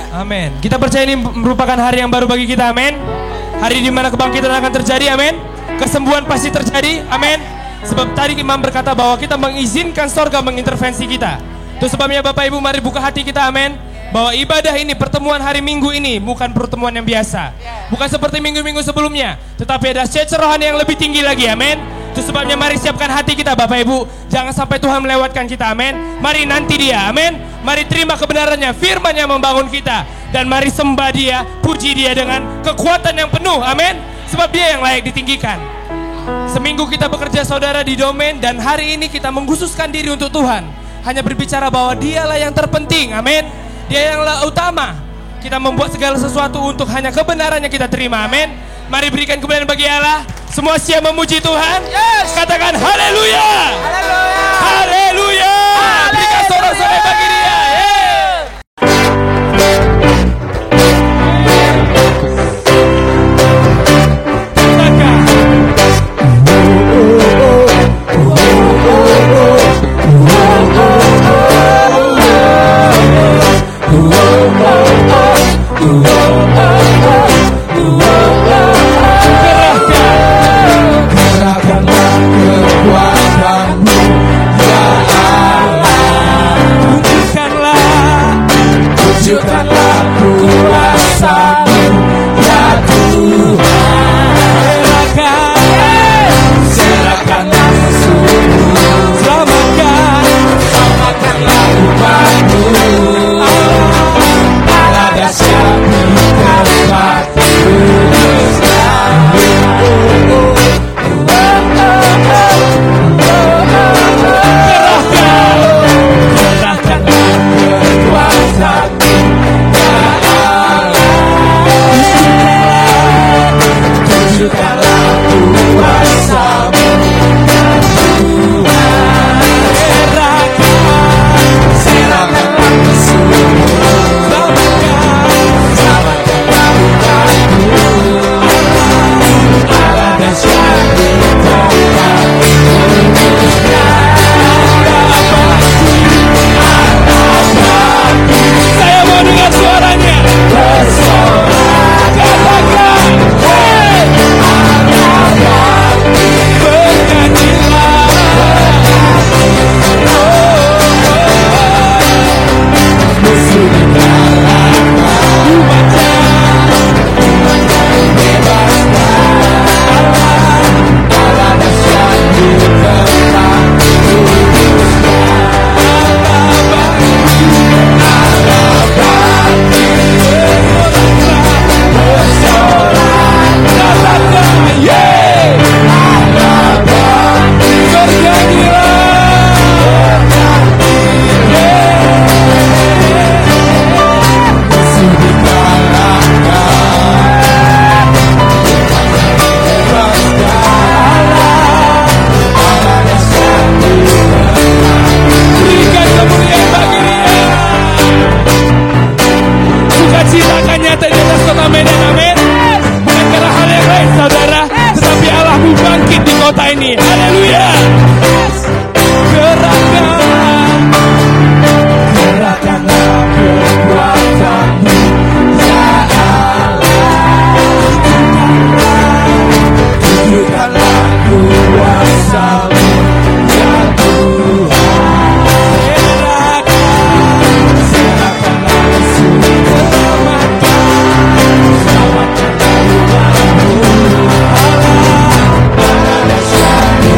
Amin. Kita percaya ini merupakan hari yang baru bagi kita. Amin. Hari di mana kebangkitan akan terjadi. Amin. Kesembuhan pasti terjadi. Amin. Sebab tadi imam berkata bahwa kita mengizinkan sorga mengintervensi kita. Itu sebabnya Bapak Ibu mari buka hati kita. Amin. Bahwa ibadah ini, pertemuan hari Minggu ini bukan pertemuan yang biasa. Bukan seperti minggu-minggu sebelumnya, tetapi ada syair rohani yang lebih tinggi lagi. Amin. Itu sebabnya mari siapkan hati kita Bapak Ibu. Jangan sampai Tuhan melewatkan kita. Amin. Mari nanti dia. Amin. Mari terima kebenarannya, firman yang membangun kita. Dan mari sembah dia, puji dia dengan kekuatan yang penuh. Amin. Sebab dia yang layak ditinggikan. Seminggu kita bekerja saudara di domain. Dan hari ini kita mengkhususkan diri untuk Tuhan. Hanya berbicara bahwa dialah yang terpenting. Amin. Dia yang utama. Kita membuat segala sesuatu untuk hanya kebenarannya kita terima. Amin. Mari berikan kebenaran bagi Allah. Semua siap memuji Tuhan. Yes. Katakan haleluya. Haleluya. Haleluya. Berikan sorak-sorai bagi dia. Tunjukkanlah kuasa-Mu ya Tuhan. Serahkanlah seluruh, selamatkanlah umat-Mu. Allah dahsyat di tempat beristirahat. Kerahkanlah kekuasaan-Mu. Tunjukkanlah kuasa-Mu ya Tuhan. Serahkanlah keseluruhan, selamatkanlah umat-Mu. Allah dahsyat di tempat beristirahat. Saya mau dengar suaranya. Bersorak, Katakan, hey, bernyanyilah. musuh dikalahkan, umat yang bebaskan. Allah dahsyat di tempat kudusnya. Allah bangkit, bersorak, Katakan, yeah, Allah bangkit, bernyanyilah. musuh dikalahkan, bebaskan. Allah dahsyat di Berikan kemuliaan bagi dia. Sukacita akan nyata di atas kota Medan. Amin. Bukan karena hal yang lain saudara, tetapi Allahmu bangkit di kota ini. Haleluya. Kerahkanlah kekuatan-Mu ya Allah. Tunjukkanlah kuasa-Mu ya Tuhan. Serahkanlah keseluruhan, selamatkanlah umat-Mu. Allah dahsyat di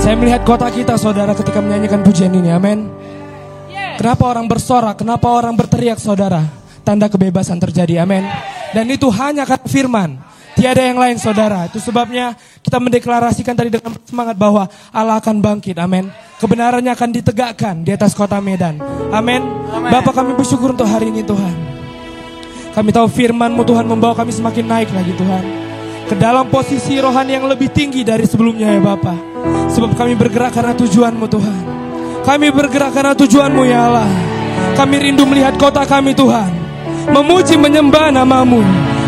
Saya melihat kota kita, saudara, ketika menyanyikan pujian ini, amin. Kenapa orang bersorak, kenapa orang berteriak, saudara? Tanda kebebasan terjadi, amin. Dan itu hanya karena firman, tiada yang lain, saudara. Itu sebabnya kita mendeklarasikan tadi dengan semangat bahwa Allah akan bangkit, amin. Kebenarannya akan ditegakkan di atas kota Medan, amin. Bapak, kami bersyukur untuk hari ini, Tuhan. Kami tahu firman-Mu, Tuhan, membawa kami semakin naik lagi, Tuhan, ke dalam posisi rohani yang lebih tinggi dari sebelumnya, ya Bapak. Sebab kami bergerak karena tujuan-Mu, Tuhan. Kami bergerak karena tujuan-Mu, ya Allah. Kami rindu melihat kota kami, Tuhan, memuji menyembah nama-Mu,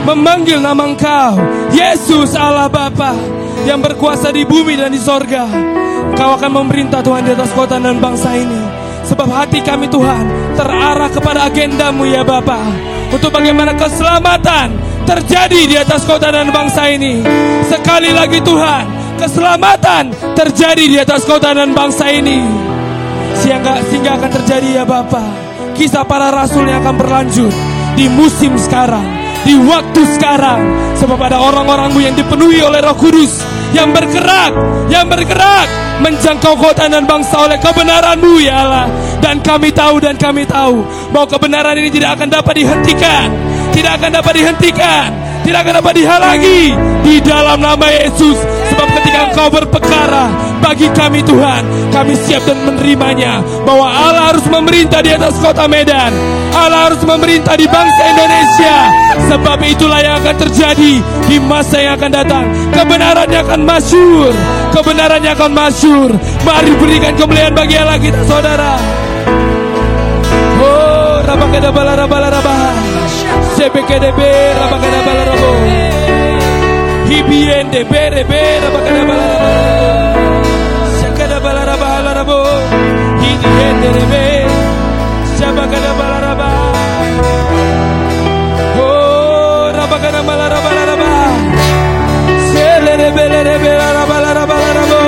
memanggil nama Engkau, Yesus Allah Bapa, yang berkuasa di bumi dan di sorga. Engkau akan memerintah, Tuhan, di atas kota dan bangsa ini. Sebab hati kami, Tuhan, terarah kepada agenda-Mu, ya Bapa, untuk bagaimana keselamatan terjadi di atas kota dan bangsa ini. Sekali lagi, Tuhan, keselamatan terjadi di atas kota dan bangsa ini. Sehingga akan terjadi, ya Bapa, kisah para rasul yang akan berlanjut di musim sekarang, di waktu sekarang. Sebab ada orang-orang-Mu yang dipenuhi oleh Roh Kudus, yang bergerak menjangkau kota dan bangsa oleh kebenaran-Mu, ya Allah. Dan kami tahu bahwa kebenaran ini tidak akan dapat dihentikan, tidak akan dapat dihalangi di dalam nama Yesus. Sebab ketika Engkau berperkara bagi kami, Tuhan, kami siap dan menerimanya. Bahwa Allah harus memerintah di atas kota Medan, Allah harus memerintah di bangsa Indonesia. Sebab itulah yang akan terjadi di masa yang akan datang. Kebenarannya akan masyhur. Mari berikan kemuliaan bagi Allah kita, saudara. Oh, rabakada balaraba, CBKDB rabakada balarabo, hibiende berebe rabakada balarabo, sakada balaraba larabo, hibiende rebe, sabakada balaraba. Oh, rabakada balaraba laraba, selerebe lerebe laraba laraba larabo,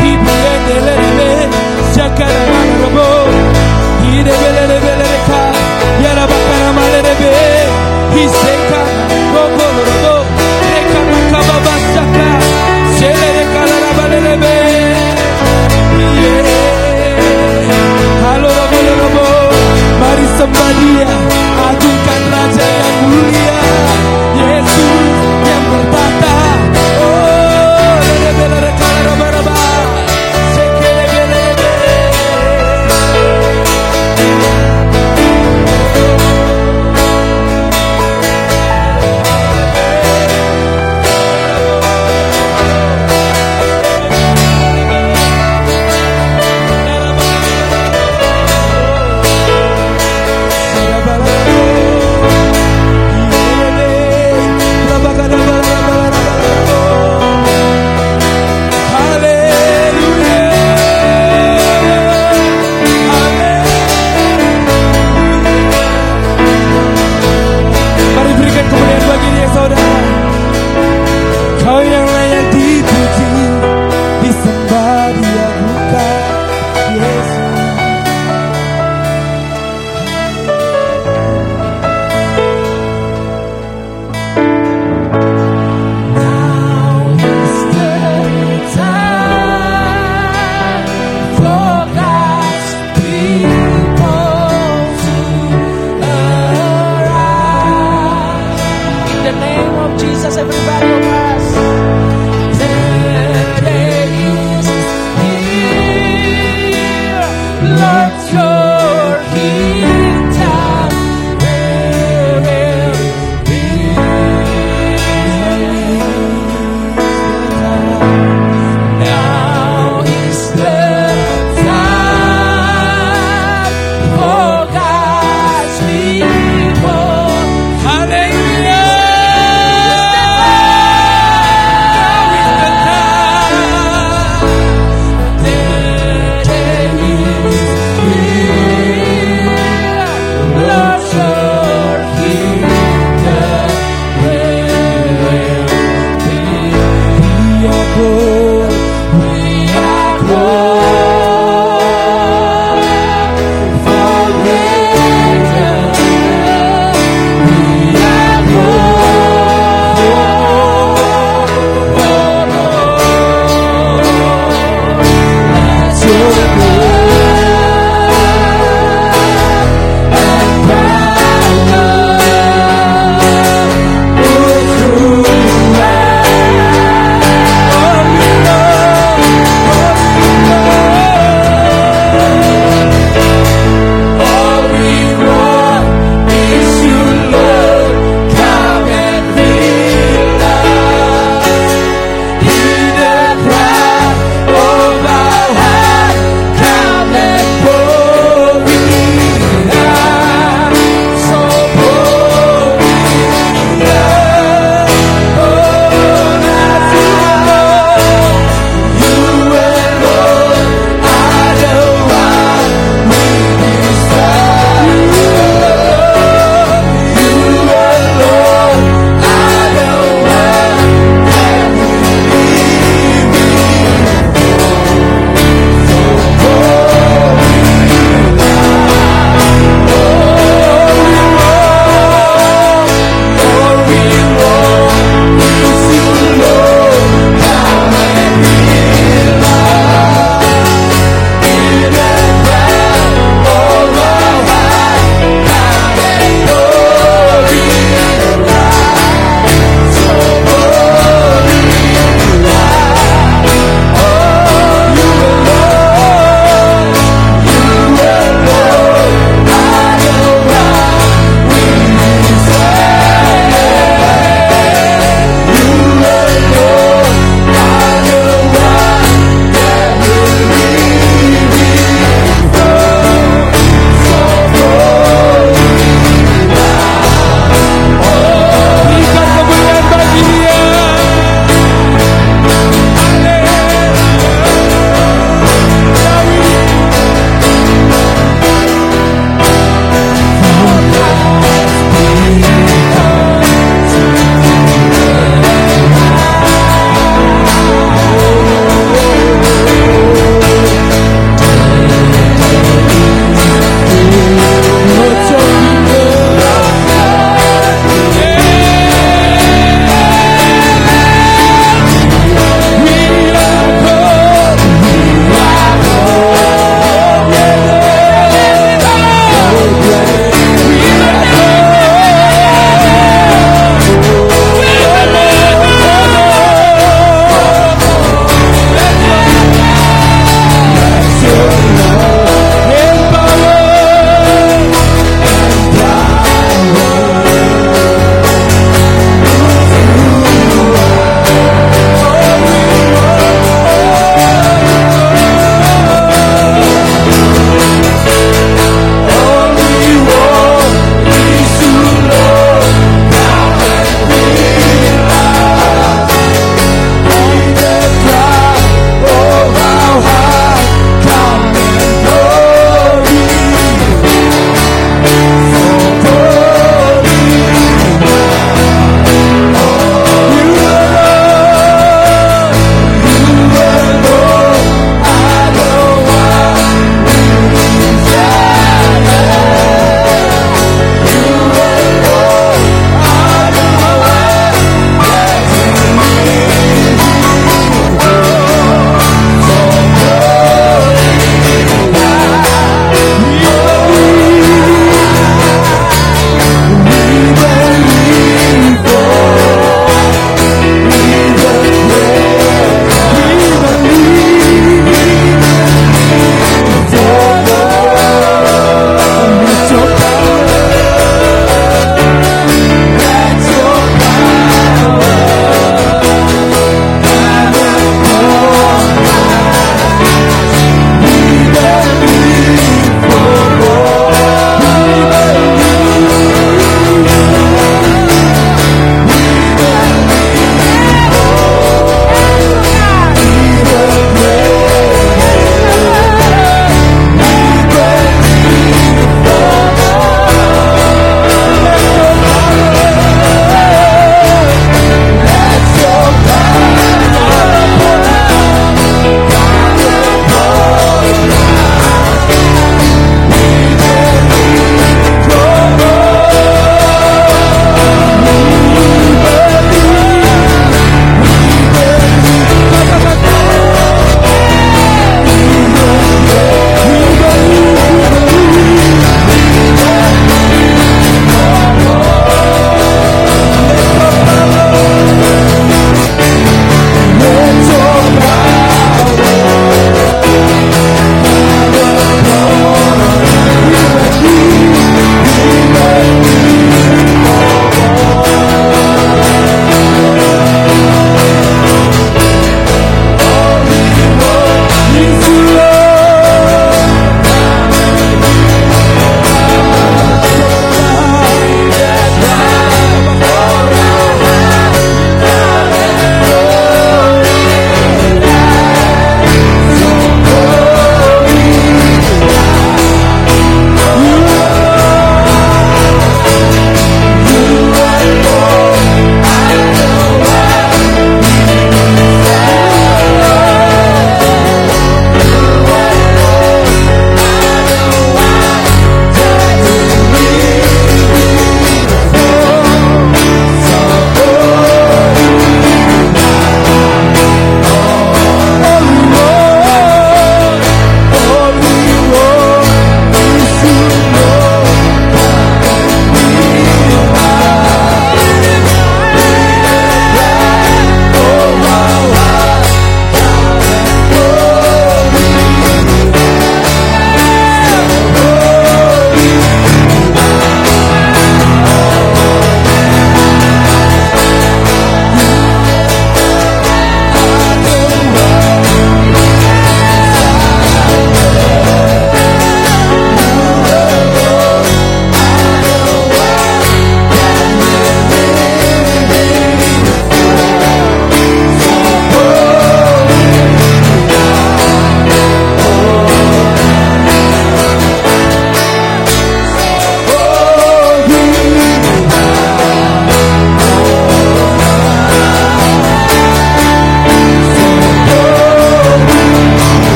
hibiende lerebe, sakada balarabo. Rebeleka, Yarabakana Malerebe, Hiseka, Bogorobo, Reka Makababasaka, Selereka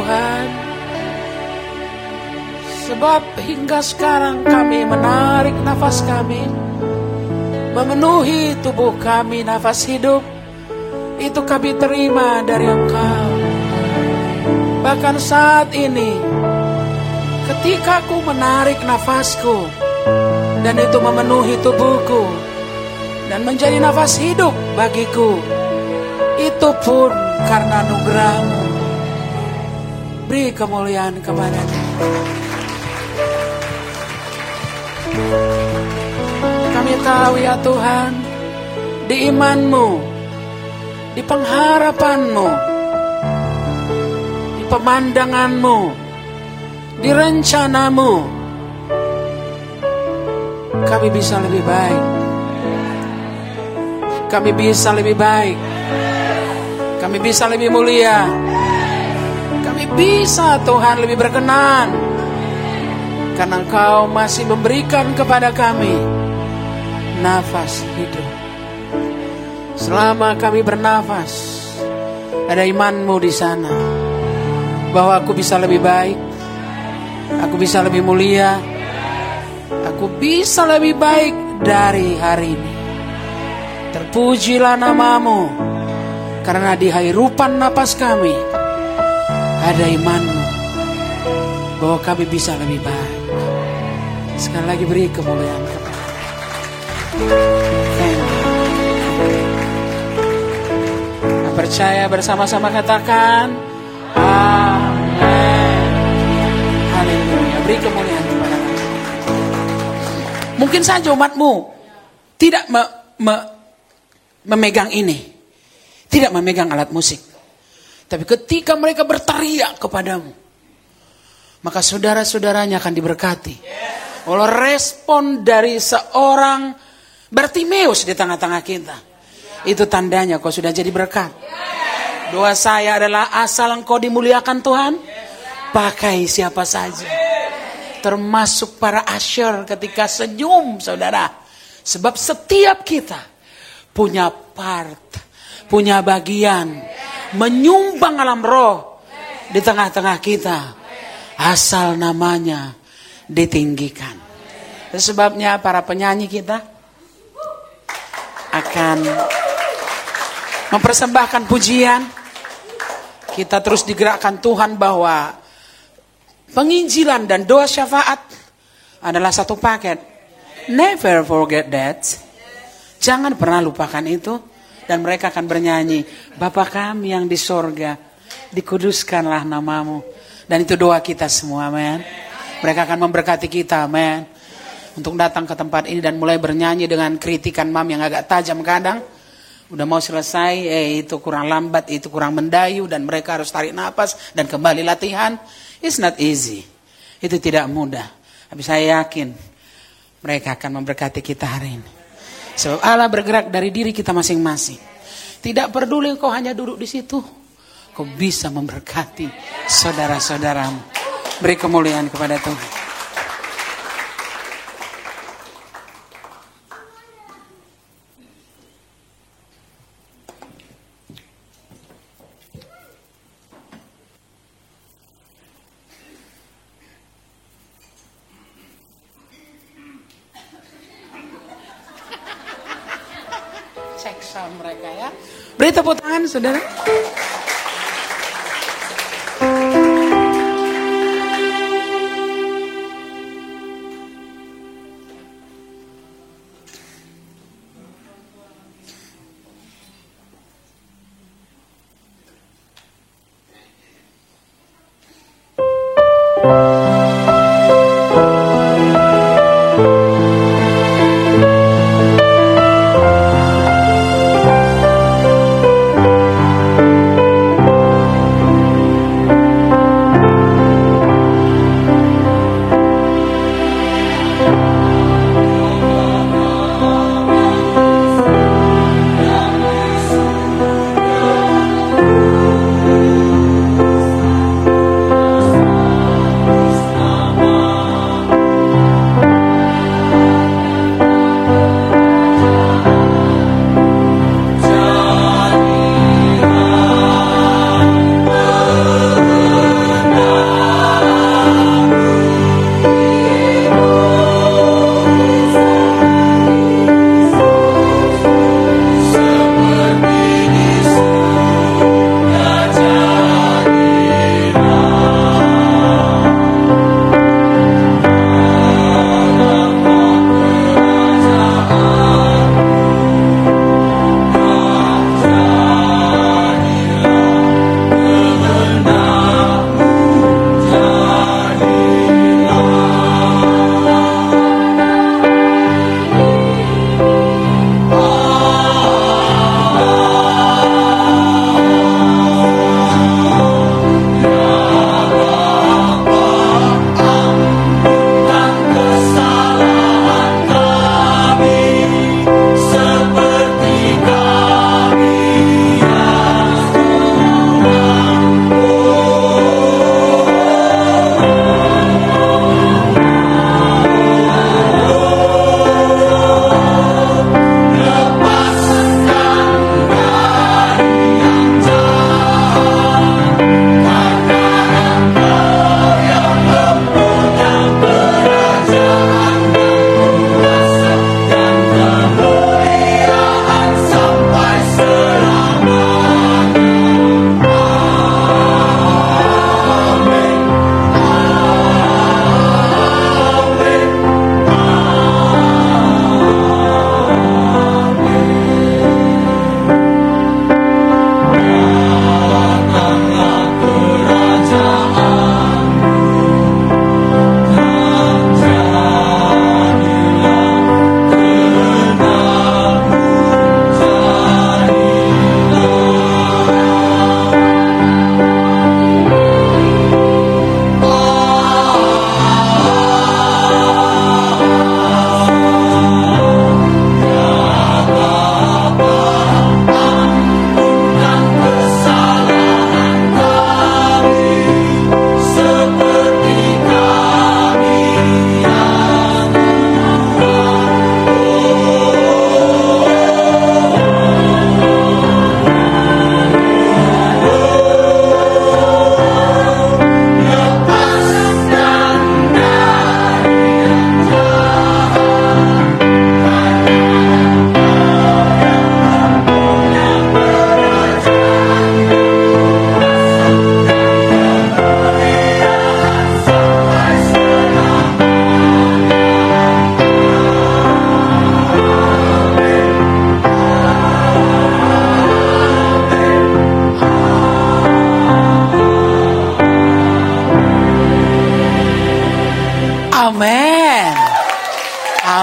Tuhan. Sebab hingga sekarang kami menarik nafas kami, memenuhi tubuh kami nafas hidup, itu kami terima dari Engkau. Bahkan saat ini, ketika aku menarik nafasku, dan itu memenuhi tubuhku, dan menjadi nafas hidup bagiku, itu pun karena anugerah-Mu. Beri kemuliaan kepada-Mu. Kami tahu ya Tuhan, di iman-Mu, di pengharapan-Mu, di pemandangan-Mu, di rencana-Mu, kami bisa lebih baik. Kami bisa lebih baik. Kami bisa lebih mulia. Kami bisa Tuhan lebih berkenan, karena Engkau masih memberikan kepada kami nafas hidup. Selama kami bernafas, ada iman-Mu di sana, bahwa aku bisa lebih baik, aku bisa lebih mulia, aku bisa lebih baik dari hari ini. Terpujilah nama-Mu, karena di hairupan napas kami ada iman-Mu, bahwa kami bisa lebih baik. Sekali lagi beri kemuliaan kepada Kita percaya bersama-sama katakan amin. Haleluya. Beri kemuliaan kepada Tuhan. Mungkin saja umat-Mu tidak memegang ini, tidak memegang alat musik, tapi ketika mereka berteriak kepadamu, maka saudara-saudaranya akan diberkati oleh respon dari seorang Bartimeus di tengah-tengah kita. Itu tandanya kau sudah jadi berkat. Doa saya adalah, asal engkau dimuliakan Tuhan, pakai siapa saja, termasuk para usher ketika senyum saudara. Sebab setiap kita punya part, punya bagian, menyumbang alam roh di tengah-tengah kita, asal namanya ditinggikan. Sebabnya para penyanyi kita akan mempersembahkan pujian. Kita terus digerakkan Tuhan bahwa penginjilan dan doa syafaat adalah satu paket. Never forget that. Jangan pernah lupakan itu. Dan mereka akan bernyanyi, Bapa kami yang di sorga, dikuduskanlah nama-Mu. Dan itu doa kita semua, amen. Mereka akan memberkati kita, amen. Untuk datang ke tempat ini dan mulai bernyanyi dengan kritikan mam yang agak tajam kadang. Udah mau selesai, itu kurang lambat, itu kurang mendayu, dan mereka harus tarik napas dan kembali latihan. It's not easy. Itu tidak mudah. Tapi saya yakin mereka akan memberkati kita hari ini. Sebab Allah bergerak dari diri kita masing-masing. Tidak peduli kau hanya duduk di situ, kau bisa memberkati saudara-saudaramu. Beri kemuliaan kepada Tuhan. Cek sound mereka ya. Beri tepuk tangan saudara.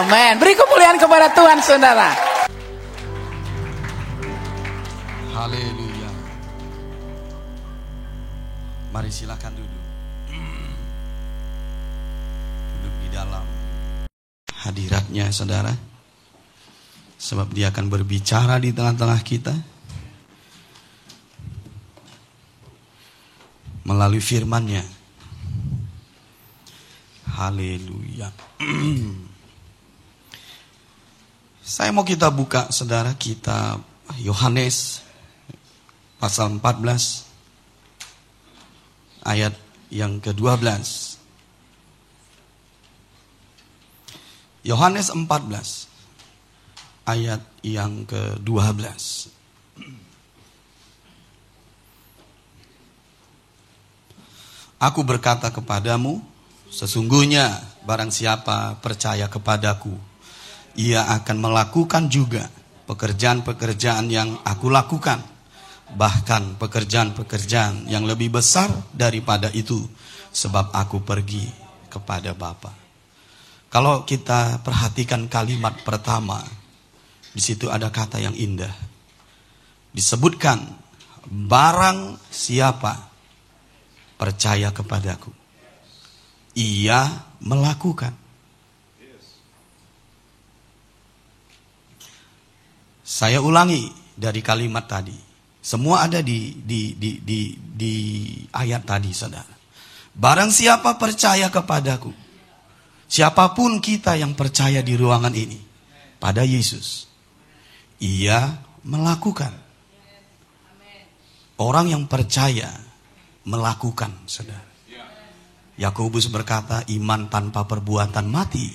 Amin. Beri kemuliaan kepada Tuhan, saudara. Haleluya. Mari silakan duduk. Duduk di dalam hadiratnya, saudara. Sebab dia akan berbicara di tengah-tengah kita melalui firman-Nya. Haleluya. Saya mau kita buka, saudara, kitab Yohanes pasal 14 ayat yang ke-12. Yohanes 14 ayat yang ke-12. Aku berkata kepadamu, sesungguhnya barang siapa percaya kepadaku, ia akan melakukan juga pekerjaan-pekerjaan yang aku lakukan, bahkan pekerjaan-pekerjaan yang lebih besar daripada itu, sebab aku pergi kepada Bapa. Kalau kita perhatikan kalimat pertama, di situ ada kata yang indah. Disebutkan, barang siapa percaya kepadaku, ia melakukan. Saya ulangi dari kalimat tadi. Semua ada di ayat tadi, saudara. Barang siapa percaya kepadaku, siapapun kita yang percaya di ruangan ini pada Yesus, ia melakukan. Orang yang percaya melakukan, saudara. Yakobus berkata, iman tanpa perbuatan mati.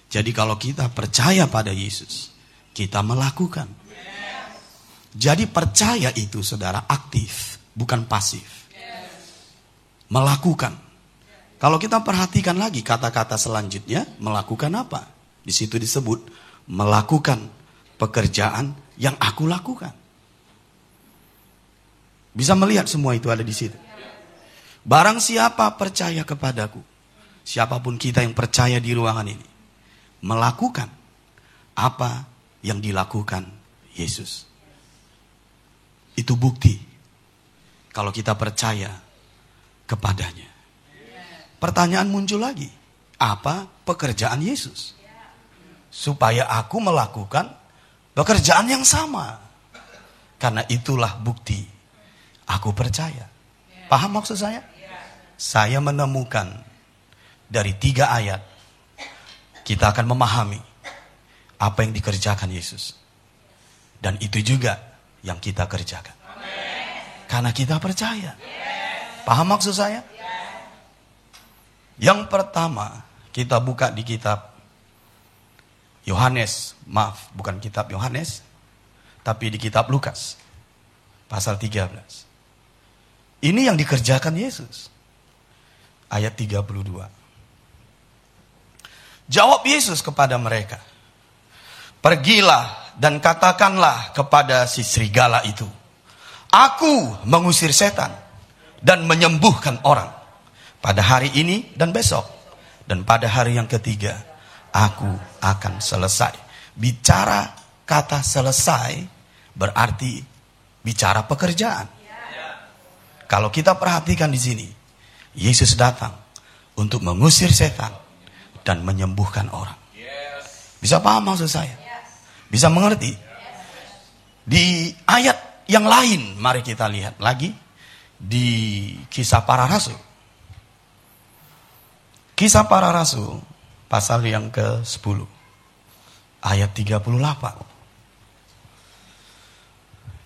Jadi kalau kita percaya pada Yesus, kita melakukan. Jadi percaya itu, saudara, aktif, bukan pasif. Melakukan. Kalau kita perhatikan lagi kata-kata selanjutnya, melakukan apa? Di situ disebut melakukan pekerjaan yang aku lakukan. Bisa melihat semua itu ada di situ. Barang siapa percaya kepadaku, siapapun kita yang percaya di ruangan ini, melakukan apa yang dilakukan Yesus. Itu bukti kalau kita percaya kepadanya. Pertanyaan muncul lagi, apa pekerjaan Yesus? Supaya aku melakukan pekerjaan yang sama. Karena itulah bukti aku percaya. Paham maksud saya? Saya menemukan dari 3 ayat, kita akan memahami apa yang dikerjakan Yesus. Dan itu juga yang kita kerjakan. Karena kita percaya. Paham maksud saya? Yang pertama, kita buka di kitab Yohanes. Maaf, bukan kitab Yohanes, tapi di kitab Lukas pasal 13. Ini yang dikerjakan Yesus. Ayat 32. Jawab Yesus kepada mereka, pergilah dan katakanlah kepada si serigala itu, aku mengusir setan dan menyembuhkan orang pada hari ini dan besok. Dan pada hari yang ketiga, aku akan selesai. Bicara kata selesai berarti bicara pekerjaan. Kalau kita perhatikan di sini, Yesus datang untuk mengusir setan dan menyembuhkan orang. Bisa paham maksud saya? Bisa mengerti? Di ayat yang lain, mari kita lihat lagi di Kisah Para Rasul. Kisah Para Rasul pasal yang ke-10 ayat 38.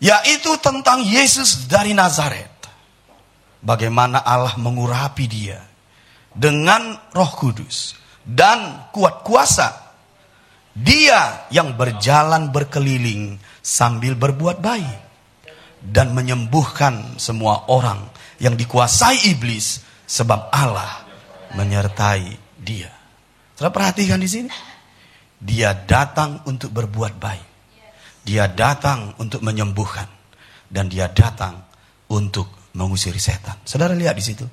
Yaitu tentang Yesus dari Nazaret. Bagaimana Allah mengurapi dia dengan Roh Kudus dan kuat kuasa. Dia yang berjalan berkeliling sambil berbuat baik dan menyembuhkan semua orang yang dikuasai iblis, sebab Allah menyertai dia. Saudara perhatikan di sini. Dia datang untuk berbuat baik. Dia datang untuk menyembuhkan dan dia datang untuk mengusir setan. Saudara lihat di situ.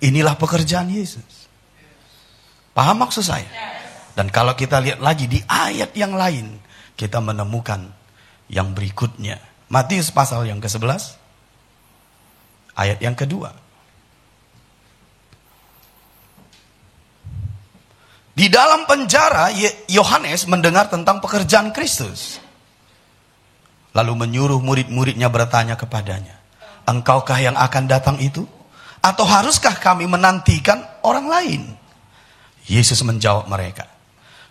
Inilah pekerjaan Yesus. Paham maksud saya? Dan kalau kita lihat lagi di ayat yang lain, kita menemukan yang berikutnya. Matius pasal yang ke-11, ayat yang kedua. Di dalam penjara, Yohanes mendengar tentang pekerjaan Kristus. Lalu menyuruh murid-muridnya bertanya kepadanya, "Engkaukah yang akan datang itu? Atau haruskah kami menantikan orang lain?" Yesus menjawab mereka,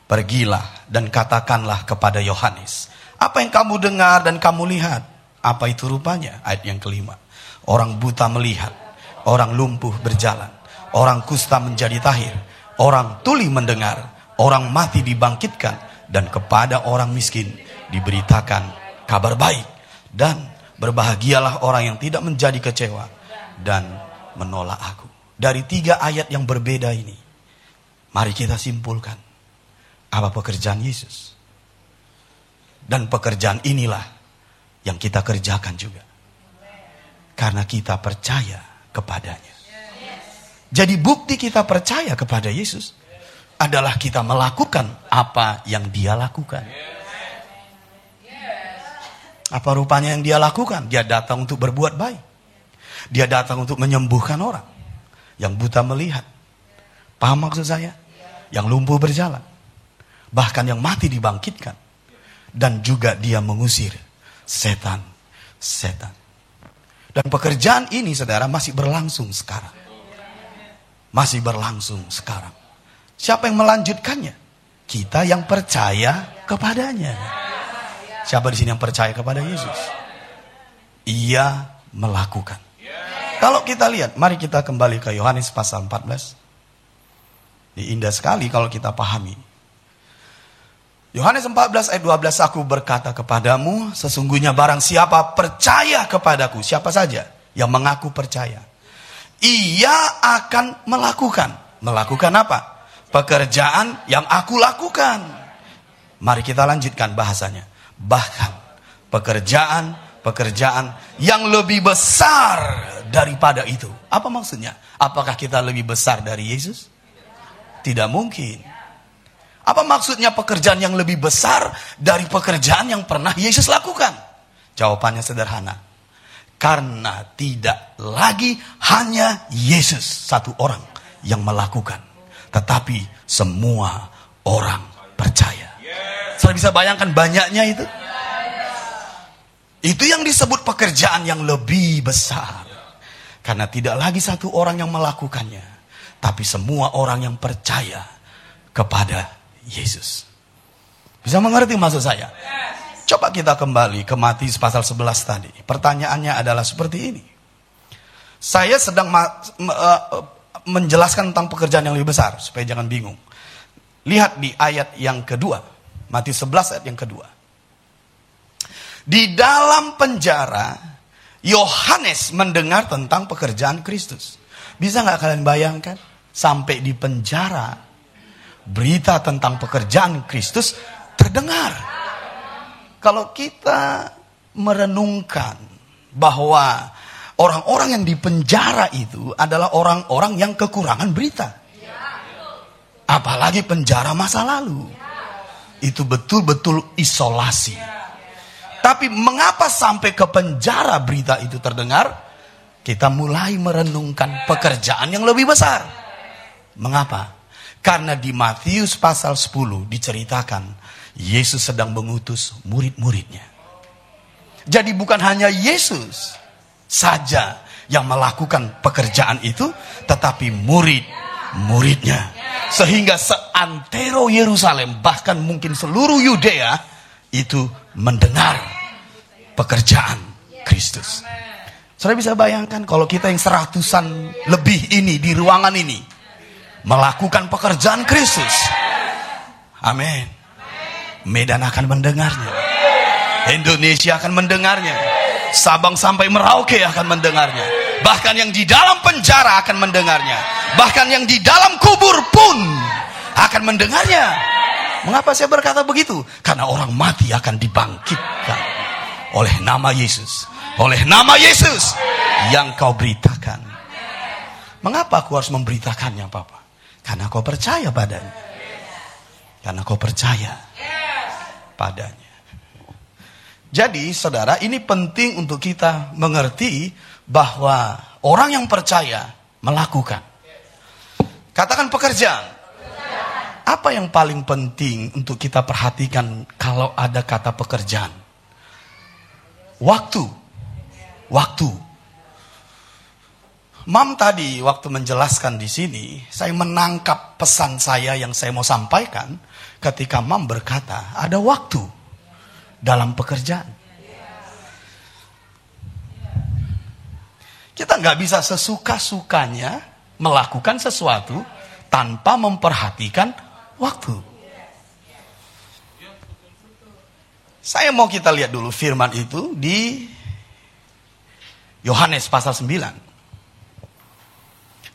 "Pergilah dan katakanlah kepada Yohanes, apa yang kamu dengar dan kamu lihat." Apa itu rupanya? Ayat yang kelima. Orang buta melihat, orang lumpuh berjalan, orang kusta menjadi tahir, orang tuli mendengar, orang mati dibangkitkan, dan kepada orang miskin diberitakan kabar baik. Dan berbahagialah orang yang tidak menjadi kecewa dan menolak aku. Dari 3 ayat yang berbeda ini, mari kita simpulkan apa pekerjaan Yesus. Dan pekerjaan inilah yang kita kerjakan juga, karena kita percaya kepadanya. Jadi bukti kita percaya kepada Yesus adalah kita melakukan apa yang Dia lakukan. Apa rupanya yang Dia lakukan? Dia datang untuk berbuat baik. Dia datang untuk menyembuhkan orang. Yang buta melihat. Paham maksud saya? Yang lumpuh berjalan. Bahkan yang mati dibangkitkan. Dan juga Dia mengusir setan. Dan pekerjaan ini, saudara, masih berlangsung sekarang. Masih berlangsung sekarang. Siapa yang melanjutkannya? Kita yang percaya kepadanya. Siapa di sini yang percaya kepada Yesus? Ia melakukan. Kalau kita lihat, mari kita kembali ke Yohanes pasal 14. Ini indah sekali kalau kita pahami. Yohanes 14 ayat 12, "Aku berkata kepadamu, sesungguhnya barang siapa percaya kepadaku," siapa saja yang mengaku percaya, "ia akan melakukan." Melakukan apa? Pekerjaan yang aku lakukan. Mari kita lanjutkan bahasanya. Bahkan pekerjaan yang lebih besar daripada itu. Apa maksudnya? Apakah kita lebih besar dari Yesus? Tidak mungkin. Apa maksudnya pekerjaan yang lebih besar dari pekerjaan yang pernah Yesus lakukan? Jawabannya sederhana. Karena tidak lagi hanya Yesus satu orang yang melakukan, tetapi semua orang percaya. Saya bisa bayangkan banyaknya itu. Itu yang disebut pekerjaan yang lebih besar. Karena tidak lagi satu orang yang melakukannya, tapi semua orang yang percaya kepada Yesus. Bisa mengerti maksud saya? Coba kita kembali ke Matius pasal 11 tadi. Pertanyaannya adalah seperti ini. Saya sedang menjelaskan tentang pekerjaan yang lebih besar, supaya jangan bingung. Lihat di ayat yang kedua. Matius 11 ayat yang kedua. Di dalam penjara, Yohanes mendengar tentang pekerjaan Kristus. Bisa gak kalian bayangkan? Sampai di penjara, berita tentang pekerjaan Kristus terdengar. Kalau kita merenungkan bahwa orang-orang yang dipenjara itu adalah orang-orang yang kekurangan berita. Apalagi penjara masa lalu. Itu betul-betul isolasi. Tapi mengapa sampai ke penjara berita itu terdengar? Kita mulai merenungkan pekerjaan yang lebih besar. Mengapa? Karena di Matius pasal 10 diceritakan Yesus sedang mengutus murid-muridnya. Jadi bukan hanya Yesus saja yang melakukan pekerjaan itu, tetapi murid-muridnya. Sehingga seantero Yerusalem, bahkan mungkin seluruh Yudea, itu mendengar pekerjaan Kristus. Saudara bisa bayangkan kalau kita yang 100-an lebih ini di ruangan ini melakukan pekerjaan Kristus. Amin. Medan akan mendengarnya. Indonesia akan mendengarnya. Sabang sampai Merauke akan mendengarnya. Bahkan yang di dalam penjara akan mendengarnya. Bahkan yang di dalam kubur pun akan mendengarnya. Mengapa saya berkata begitu? Karena orang mati akan dibangkitkan oleh nama Yesus. Oleh nama Yesus yang kau beritakan. Mengapa aku harus memberitakannya, Papa? Karena kau percaya padanya. Karena kau percaya padanya. Jadi saudara, ini penting untuk kita mengerti bahwa orang yang percaya melakukan. Katakan pekerjaan. Apa yang paling penting untuk kita perhatikan kalau ada kata pekerjaan? Waktu. Waktu. Mam tadi waktu menjelaskan di sini, saya menangkap pesan saya yang saya mau sampaikan ketika Mam berkata, ada waktu dalam pekerjaan. Kita nggak bisa sesuka-sukanya melakukan sesuatu tanpa memperhatikan waktu. Saya mau kita lihat dulu firman itu di Yohanes pasal 9.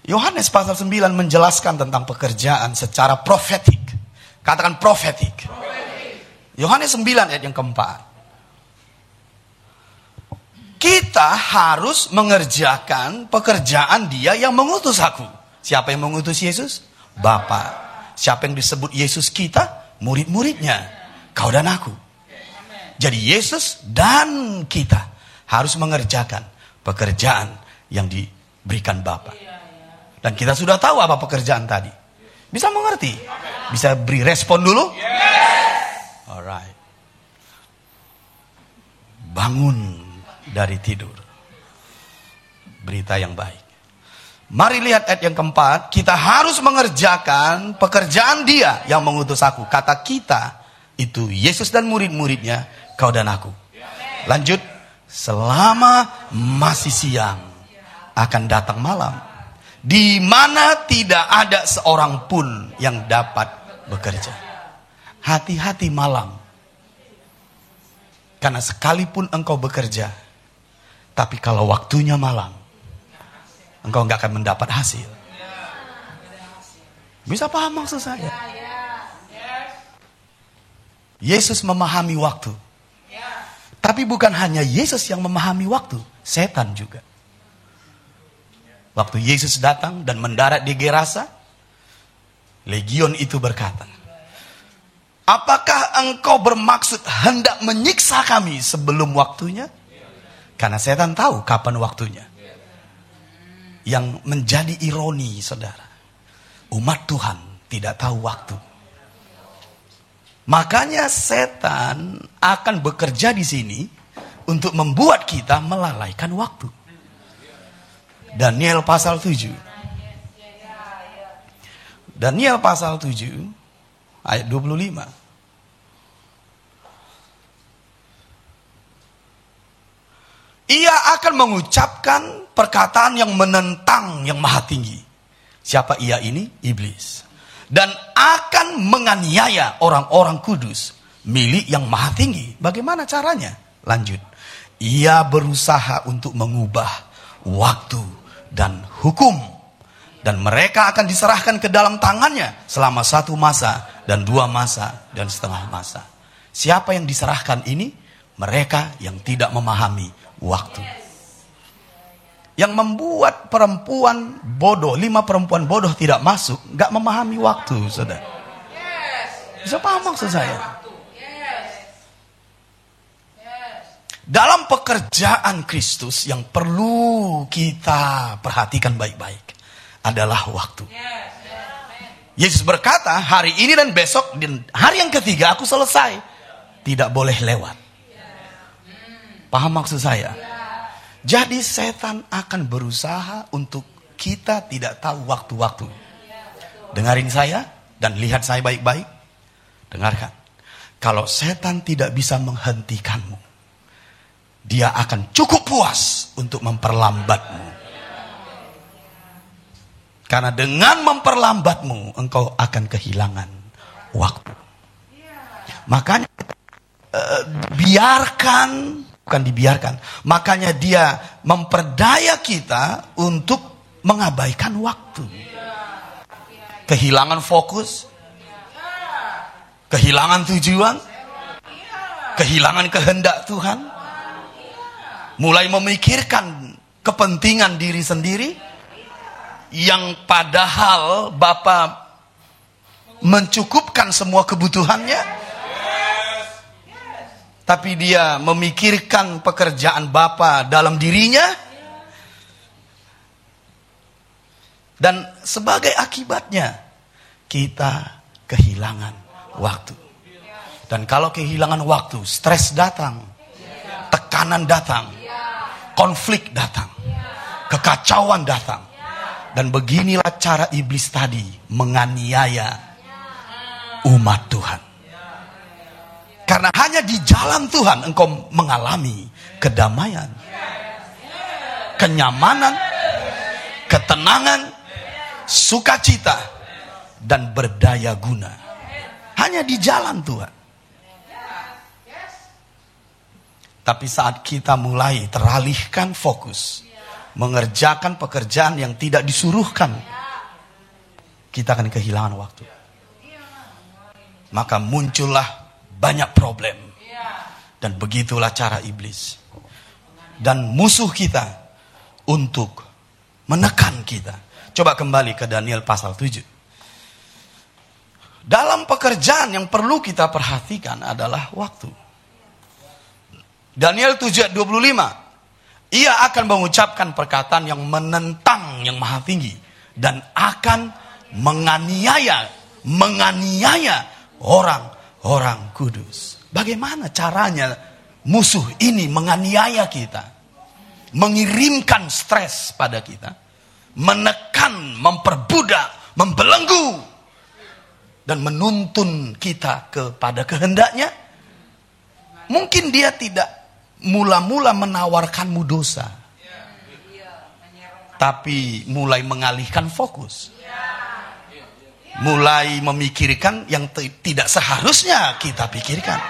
Yohanes pasal 9 menjelaskan tentang pekerjaan secara profetik. Katakan profetik. Yohanes 9 ayat yang keempat. Kita harus mengerjakan pekerjaan Dia yang mengutus aku. Siapa yang mengutus Yesus? Bapa. Siapa yang disebut Yesus kita? Murid-muridnya. Kau dan aku. Jadi Yesus dan kita harus mengerjakan pekerjaan yang diberikan Bapa. Dan kita sudah tahu apa pekerjaan tadi. Bisa mengerti? Bisa beri respon dulu? Alright. Bangun dari tidur. Berita yang baik. Mari lihat ayat yang keempat. Kita harus mengerjakan pekerjaan Dia yang mengutus aku. Kata kita itu Yesus dan murid-muridnya, kau dan aku. Lanjut. Selama masih siang akan datang malam, di mana tidak ada seorang pun yang dapat bekerja. Hati-hati malam. Karena sekalipun engkau bekerja, tapi kalau waktunya malam, engkau nggak akan mendapat hasil. Bisa paham maksud saya? Yesus memahami waktu. Tapi bukan hanya Yesus yang memahami waktu, setan juga. Waktu Yesus datang dan mendarat di Gerasa, legion itu berkata, apakah engkau bermaksud hendak menyiksa kami sebelum waktunya? Karena setan tahu kapan waktunya. Yang menjadi ironi, saudara, umat Tuhan tidak tahu waktu. Makanya setan akan bekerja di sini untuk membuat kita melalaikan waktu. Daniel pasal 7. Daniel pasal 7 ayat 25. Ia akan mengucapkan perkataan yang menentang yang maha tinggi. Siapa ia ini? Iblis. Dan akan menganiaya orang-orang kudus milik yang maha tinggi. Bagaimana caranya? Lanjut. Ia berusaha untuk mengubah waktu dan hukum. Dan mereka akan diserahkan ke dalam tangannya selama 1 masa dan 2 masa dan setengah masa. Siapa yang diserahkan ini? Mereka yang tidak memahami waktu. Yang membuat perempuan bodoh, 5 perempuan bodoh tidak masuk, gak memahami waktu, saudara. Bisa paham maksud saya? Dalam pekerjaan Kristus yang perlu kita perhatikan baik-baik adalah waktu. Yesus berkata, hari ini dan besok dan hari yang ketiga aku selesai. Tidak boleh lewat. Paham maksud saya? Jadi setan akan berusaha untuk kita tidak tahu waktu-waktu. Dengarin saya dan lihat saya baik-baik. Dengarkan. Kalau setan tidak bisa menghentikanmu, dia akan cukup puas untuk memperlambatmu. Karena dengan memperlambatmu, engkau akan kehilangan waktu. Makanya bukan dibiarkan. Makanya dia memperdaya kita untuk mengabaikan waktu. Kehilangan fokus. Kehilangan tujuan. Kehilangan kehendak Tuhan. Mulai memikirkan kepentingan diri sendiri. Yang padahal Bapa mencukupkan semua kebutuhannya, tapi dia memikirkan pekerjaan Bapa dalam dirinya, dan sebagai akibatnya kita kehilangan waktu. Dan kalau kehilangan waktu, stres datang, tekanan datang, konflik datang, kekacauan datang. Dan beginilah cara iblis tadi menganiaya umat Tuhan. Karena hanya di jalan Tuhan engkau mengalami kedamaian, kenyamanan, ketenangan, sukacita, dan berdaya guna. Hanya di jalan Tuhan. Tapi saat kita mulai teralihkan fokus, mengerjakan pekerjaan yang tidak disuruhkan, kita akan kehilangan waktu. Maka muncullah banyak problem. Dan begitulah cara iblis dan musuh kita untuk menekan kita. Coba kembali ke Daniel pasal 7. Dalam pekerjaan yang perlu kita perhatikan adalah waktu. Daniel 7:25. Ia akan mengucapkan perkataan yang menentang yang maha tinggi. Dan akan menganiaya orang-orang kudus. Bagaimana caranya musuh ini menganiaya kita? Mengirimkan stres pada kita. Menekan, memperbudak, membelenggu. Dan menuntun kita kepada kehendaknya. Mungkin dia tidak mula-mula menawarkanmu dosa, tapi mulai mengalihkan fokus, mulai memikirkan yang tidak seharusnya kita pikirkan.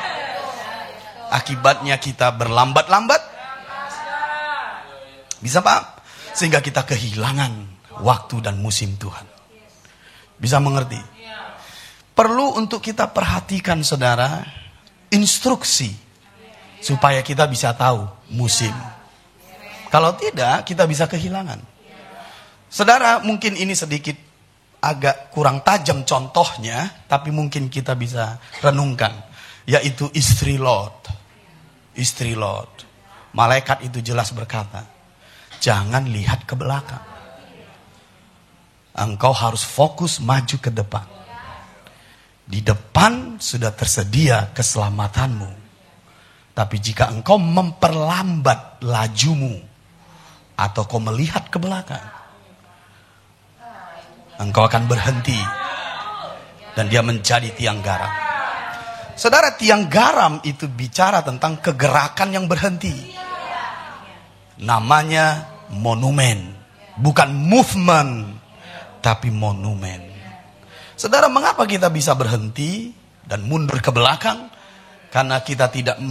Akibatnya kita berlambat-lambat, bisa paham? Sehingga kita kehilangan waktu dan musim Tuhan. Bisa mengerti? Perlu untuk kita perhatikan, saudara, instruksi supaya kita bisa tahu musim. Kalau tidak, kita bisa kehilangan. Saudara, mungkin ini sedikit agak kurang tajam contohnya, tapi mungkin kita bisa renungkan. Yaitu istri Lot. Istri Lot. Malaikat itu jelas berkata, jangan lihat ke belakang. Engkau harus fokus maju ke depan. Di depan sudah tersedia keselamatanmu. Tapi jika engkau memperlambat lajumu atau kau melihat ke belakang, engkau akan berhenti dan dia menjadi tiang garam. Saudara, tiang garam itu bicara tentang kegerakan yang berhenti. Namanya monumen, bukan movement, tapi monumen. Saudara, mengapa kita bisa berhenti dan mundur ke belakang? Karena kita tidak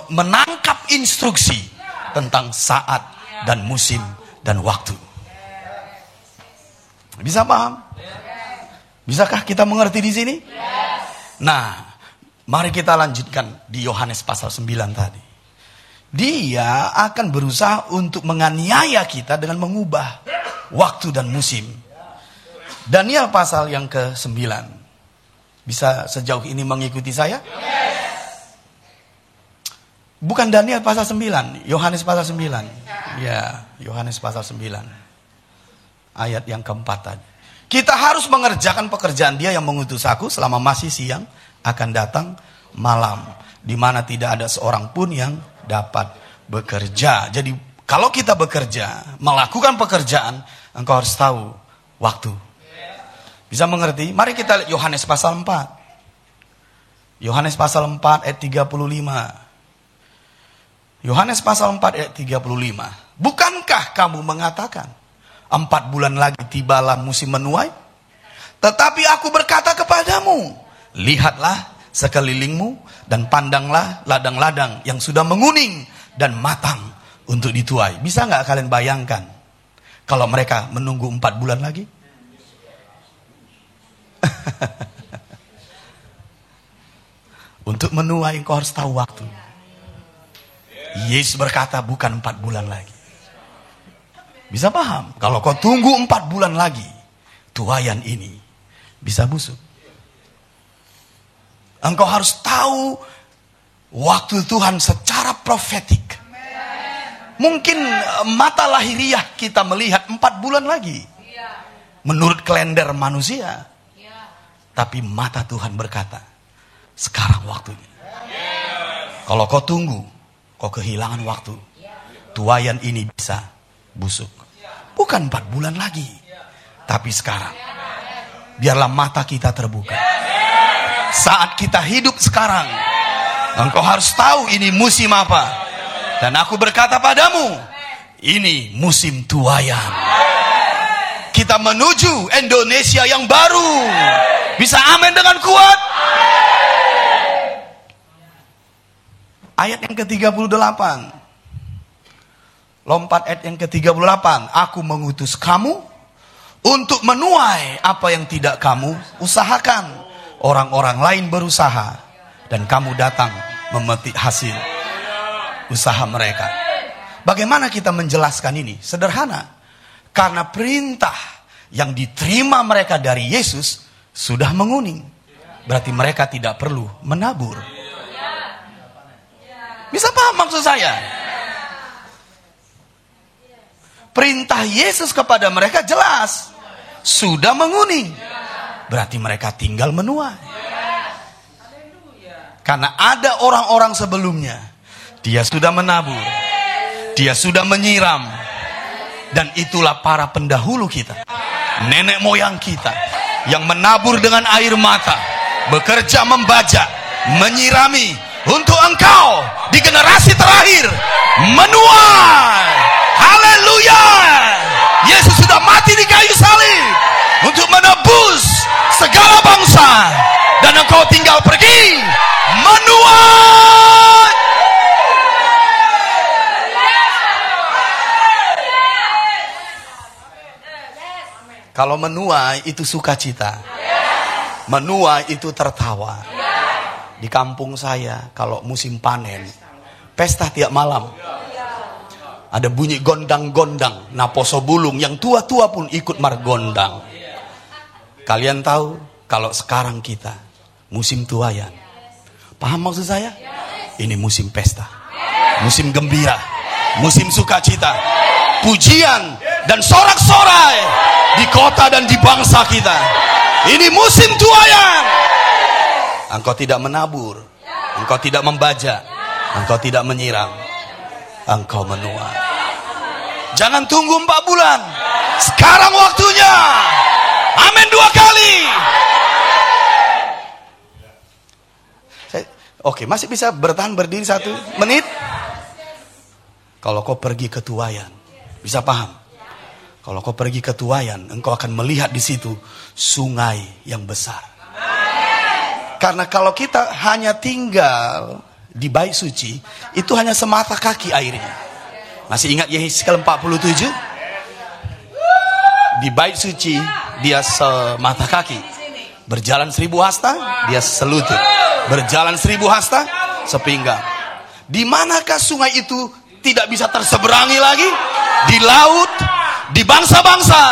menangkap instruksi tentang saat dan musim dan waktu. Bisa paham? Bisakah kita mengerti di sini? Nah, mari kita lanjutkan di Yohanes pasal 9 tadi. Dia akan berusaha untuk menganiaya kita dengan mengubah waktu dan musim. Daniel pasal yang ke-9. Bisa sejauh ini mengikuti saya? Bukan Daniel pasal 9, Yohanes pasal 9. Ya, Yohanes pasal 9. Ayat yang keempat tadi. Kita harus mengerjakan pekerjaan dia yang mengutus aku selama masih siang, akan datang malam, di mana tidak ada seorang pun yang dapat bekerja. Jadi kalau kita bekerja, melakukan pekerjaan, engkau harus tahu waktu. Bisa mengerti? Mari kita lihat Yohanes pasal 4. Yohanes pasal 4 ayat 35. Yohanes pasal 4 ayat 35. Bukankah kamu mengatakan 4 bulan lagi tibalah musim menuai? Tetapi aku berkata kepadamu, lihatlah sekelilingmu dan pandanglah ladang-ladang yang sudah menguning dan matang untuk dituai. Bisa nggak kalian bayangkan kalau mereka menunggu 4 bulan lagi? Untuk menuai engkau harus tahu waktu. Yesus berkata bukan 4 bulan lagi. Bisa paham? Kalau kau tunggu 4 bulan lagi, tuaian ini bisa busuk. Engkau harus tahu waktu Tuhan secara profetik. Mungkin mata lahiriah kita melihat 4 bulan lagi. Menurut kalender manusia. Tapi mata Tuhan berkata, sekarang waktunya. Kalau kau tunggu, kau kehilangan waktu. Tuayan ini bisa busuk. Bukan 4 bulan lagi. Tapi sekarang. Biarlah mata kita terbuka. Saat kita hidup sekarang. Engkau harus tahu ini musim apa. Dan aku berkata padamu, ini musim tuayan. Kita menuju Indonesia yang baru. Bisa amin dengan kuat? Ayat yang ke-38. Lompat ayat yang ke-38. Aku mengutus kamu untuk menuai apa yang tidak kamu usahakan. Orang-orang lain berusaha dan kamu datang memetik hasil usaha mereka. Bagaimana kita menjelaskan ini? Sederhana. Karena perintah yang diterima mereka dari Yesus sudah menguning. Berarti mereka tidak perlu menabur. Bisa paham maksud saya? Perintah Yesus kepada mereka jelas. Sudah menguning. Berarti mereka tinggal menuai. Karena ada orang-orang sebelumnya. Dia sudah menabur. Dia sudah menyiram. Dan itulah para pendahulu kita. Nenek moyang kita. Yang menabur dengan air mata. Bekerja membajak. Menyirami. Untuk engkau. Di generasi terakhir. Menuai. Haleluya. Yesus sudah mati di kayu salib. Untuk menebus segala bangsa. Dan engkau tinggal pergi. Menuai. Kalau menuai itu sukacita. Menuai itu tertawa. Di kampung saya kalau musim panen, pesta tiap malam. Ada bunyi gondang-gondang, naposo bulung, yang tua-tua pun ikut margondang. Kalian tahu kalau sekarang kita musim tuayan. Paham maksud saya? Ini musim pesta. Musim gembira. Musim sukacita. Pujian dan sorak-sorai di kota dan di bangsa kita. Ini musim tuayan. Engkau tidak menabur. Engkau tidak membajak. Engkau tidak menyiram. Engkau menuai. Jangan tunggu 4 bulan. Sekarang waktunya. Amin 2 kali. Oke, masih bisa bertahan berdiri 1 menit. Kalau kau pergi ke tuayan, bisa paham? Kalau kau pergi ke tuayan, engkau akan melihat di situ sungai yang besar. Karena kalau kita hanya tinggal di bait suci, itu hanya semata kaki airnya. Masih ingat Yehezkiel 47? Di bait suci, dia semata kaki. Berjalan 1000 hasta, dia selutut. Berjalan 1000 hasta, sepinggang. Di manakah sungai itu tidak bisa terseberangi lagi? Di laut, di bangsa-bangsa.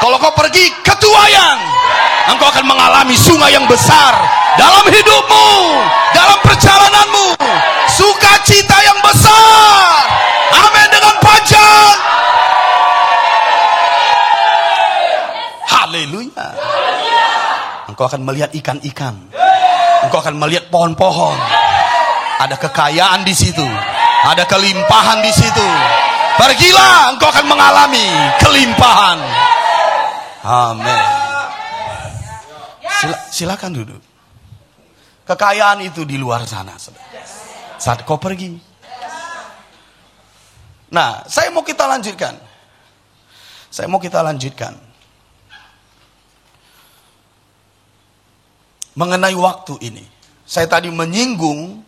Kalau kau pergi ke tuayan, engkau akan mengalami sungai yang besar dalam hidupmu, dalam perjalananmu. Sukacita yang besar. Amin dengan panjang. Haleluya. Engkau akan melihat ikan-ikan. Engkau akan melihat pohon-pohon. Ada kekayaan di situ. Ada kelimpahan di situ. Pergilah, engkau akan mengalami kelimpahan. Amin. Silakan duduk. Kekayaan itu di luar sana. Saat kau pergi. Nah, saya mau kita lanjutkan. Mengenai waktu ini. Saya tadi menyinggung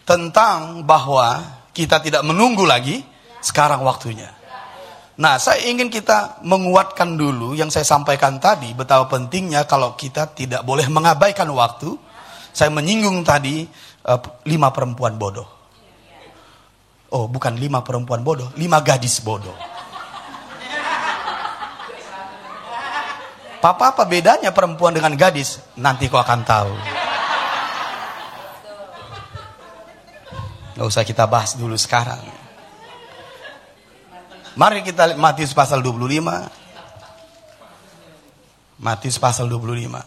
tentang bahwa kita tidak menunggu lagi, sekarang waktunya. Nah, saya ingin kita menguatkan dulu yang saya sampaikan tadi, betapa pentingnya kalau kita tidak boleh mengabaikan waktu. Saya menyinggung tadi 5 perempuan bodoh. Oh, bukan 5 perempuan bodoh, 5 gadis bodoh. Papa, apa bedanya perempuan dengan gadis? Nanti kau akan tahu. Gak usah kita bahas dulu sekarang. Mari kita lihat Matius pasal 25. Matius pasal 25.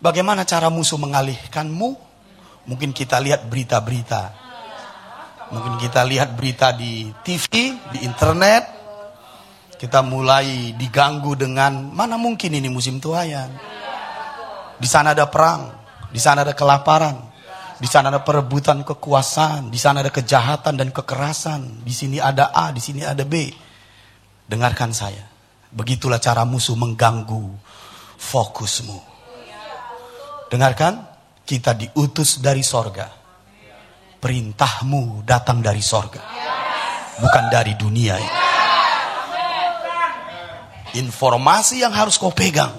Bagaimana cara musuh mengalihkanmu? Mungkin kita lihat berita-berita. Mungkin kita lihat berita di TV, di internet. Kita mulai diganggu dengan, mana mungkin ini musim tuayan. Di sana ada perang, di sana ada kelaparan, di sana ada perebutan kekuasaan, di sana ada kejahatan dan kekerasan. Di sini ada A, di sini ada B. Dengarkan saya. Begitulah cara musuh mengganggu fokusmu. Dengarkan, kita diutus dari sorga. Perintahmu datang dari sorga, bukan dari dunia ini. Informasi yang harus kau pegang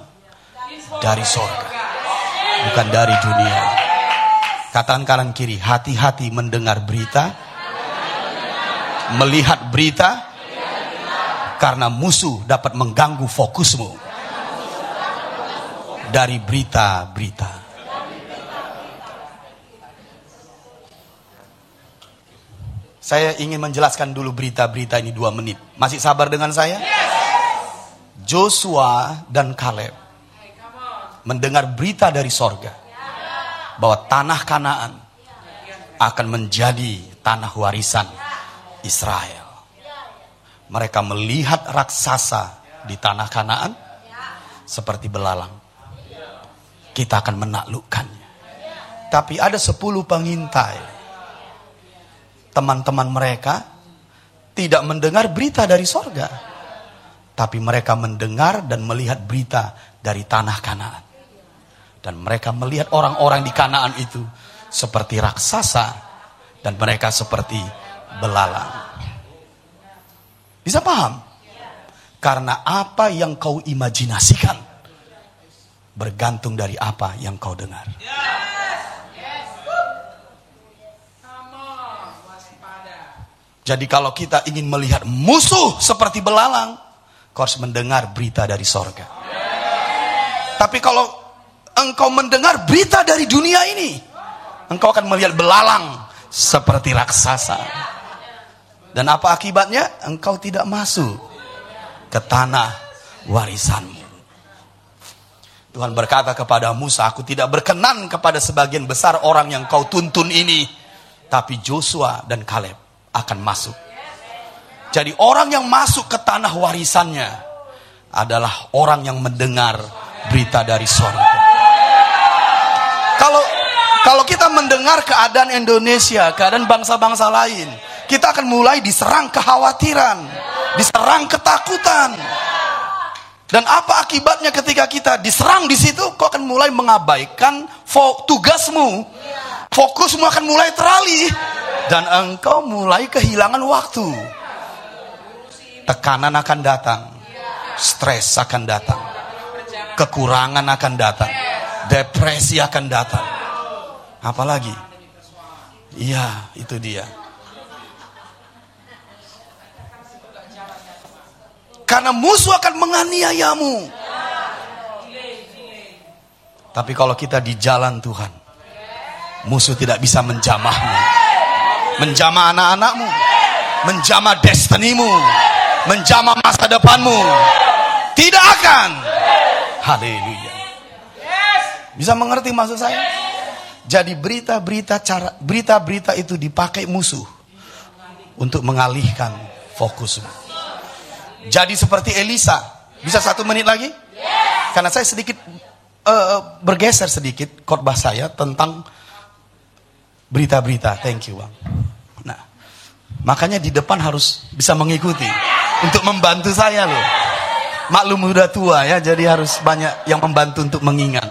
dari sorga, bukan dari dunia. Katakan kanan kiri, hati-hati mendengar berita, melihat berita, karena musuh dapat mengganggu fokusmu dari berita-berita. Saya ingin menjelaskan dulu berita-berita ini 2 menit. Masih sabar dengan saya? Joshua dan Kaleb mendengar berita dari sorga bahwa tanah Kanaan akan menjadi tanah warisan Israel. Mereka melihat raksasa di tanah Kanaan seperti belalang. Kita akan menaklukkannya. Tapi ada 10 pengintai. Teman-teman mereka tidak mendengar berita dari sorga, tapi mereka mendengar dan melihat berita dari tanah Kanaan. Dan mereka melihat orang-orang di Kanaan itu seperti raksasa dan mereka seperti belalang. Bisa paham? Karena apa yang kau imajinasikan bergantung dari apa yang kau dengar. Jadi kalau kita ingin melihat musuh seperti belalang, kau harus mendengar berita dari sorga. Tapi kalau engkau mendengar berita dari dunia ini, engkau akan melihat belalang seperti raksasa. Dan apa akibatnya? Engkau tidak masuk ke tanah warisanmu. Tuhan berkata kepada Musa, aku tidak berkenan kepada sebagian besar orang yang kau tuntun ini, tapi Joshua dan Kaleb akan masuk. Jadi orang yang masuk ke tanah warisannya adalah orang yang mendengar berita dari sorga. Kalau kita mendengar keadaan Indonesia, keadaan bangsa-bangsa lain, kita akan mulai diserang kekhawatiran, diserang ketakutan. Dan apa akibatnya ketika kita diserang di situ? Kau akan mulai mengabaikan tugasmu. Fokusmu akan mulai teralih. Dan engkau mulai kehilangan waktu. Tekanan akan datang. Stres akan datang. Kekurangan akan datang. Depresi akan datang. Apalagi? Iya, itu dia. Karena musuh akan menganiayamu. Tapi kalau kita di jalan Tuhan, musuh tidak bisa menjamahmu. Menjamah anak-anakmu, menjamah destinimu, menjamah masa depanmu. Tidak akan. Haleluya. Bisa mengerti maksud saya? Jadi berita-berita itu dipakai musuh untuk mengalihkan fokusmu. Jadi seperti Elisa. Bisa 1 menit lagi? Karena saya sedikit bergeser sedikit khotbah saya tentang berita-berita. Thank you, Bang. Nah, makanya di depan harus bisa mengikuti untuk membantu saya loh. Maklum udah tua ya, jadi harus banyak yang membantu untuk mengingat.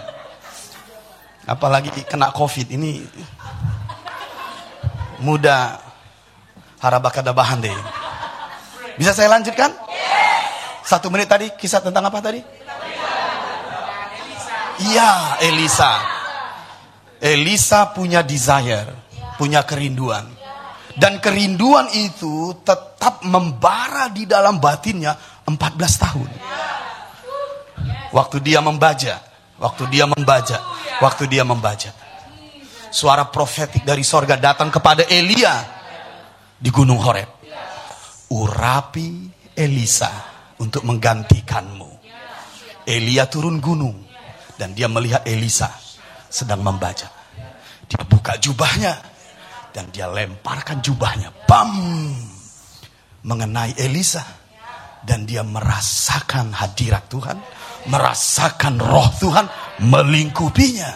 Apalagi kena COVID ini mudah harabakada bahan deh. Bisa saya lanjutkan? 1 menit tadi kisah tentang apa tadi? Iya, Elisa. Elisa punya desire, punya kerinduan. Dan kerinduan itu tetap membara di dalam batinnya 14 tahun. Waktu dia membaca, waktu dia membaca. Suara profetik dari sorga datang kepada Elia di Gunung Horeb. Urapi Elisa untuk menggantikanmu. Elia turun gunung dan dia melihat Elisa sedang membaca. Dia buka jubahnya dan dia lemparkan jubahnya, bam, mengenai Elisa, dan dia merasakan hadirat Tuhan, merasakan roh Tuhan melingkupinya,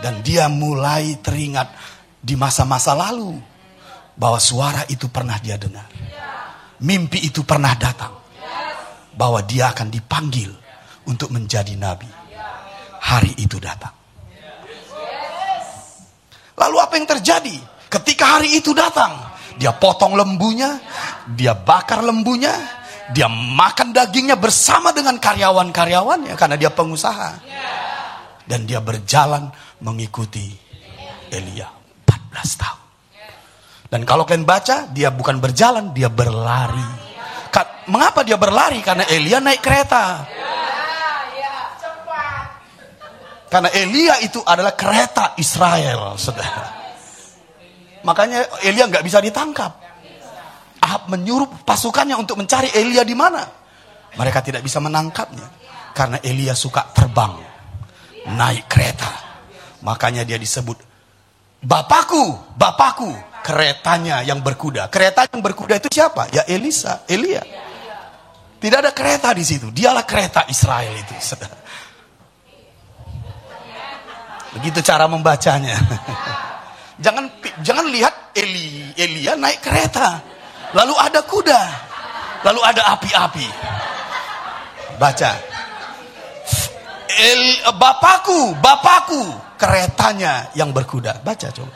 dan dia mulai teringat di masa-masa lalu bahwa suara itu pernah dia dengar, mimpi itu pernah datang, bahwa dia akan dipanggil untuk menjadi nabi. Hari itu datang. Lalu apa yang terjadi? Ketika hari itu datang, dia potong lembunya, dia bakar lembunya, dia makan dagingnya bersama dengan karyawan-karyawannya karena dia pengusaha. Dan dia berjalan mengikuti Elia 14 tahun. Dan kalau kalian baca, dia bukan berjalan, dia berlari. Mengapa dia berlari? Karena Elia naik kereta. Karena Elia itu adalah kereta Israel, saudara. Makanya Elia nggak bisa ditangkap. Ahab menyuruh pasukannya untuk mencari Elia di mana. Mereka tidak bisa menangkapnya karena Elia suka terbang, naik kereta. Makanya dia disebut Bapakku, keretanya yang berkuda. Kereta yang berkuda itu siapa? Ya Elia. Tidak ada kereta di situ. Dialah kereta Israel itu, saudara. Begitu cara membacanya. Jangan lihat Elia naik kereta, lalu ada kuda, lalu ada api-api. Baca. Bapakku, keretanya yang berkuda. Baca coba.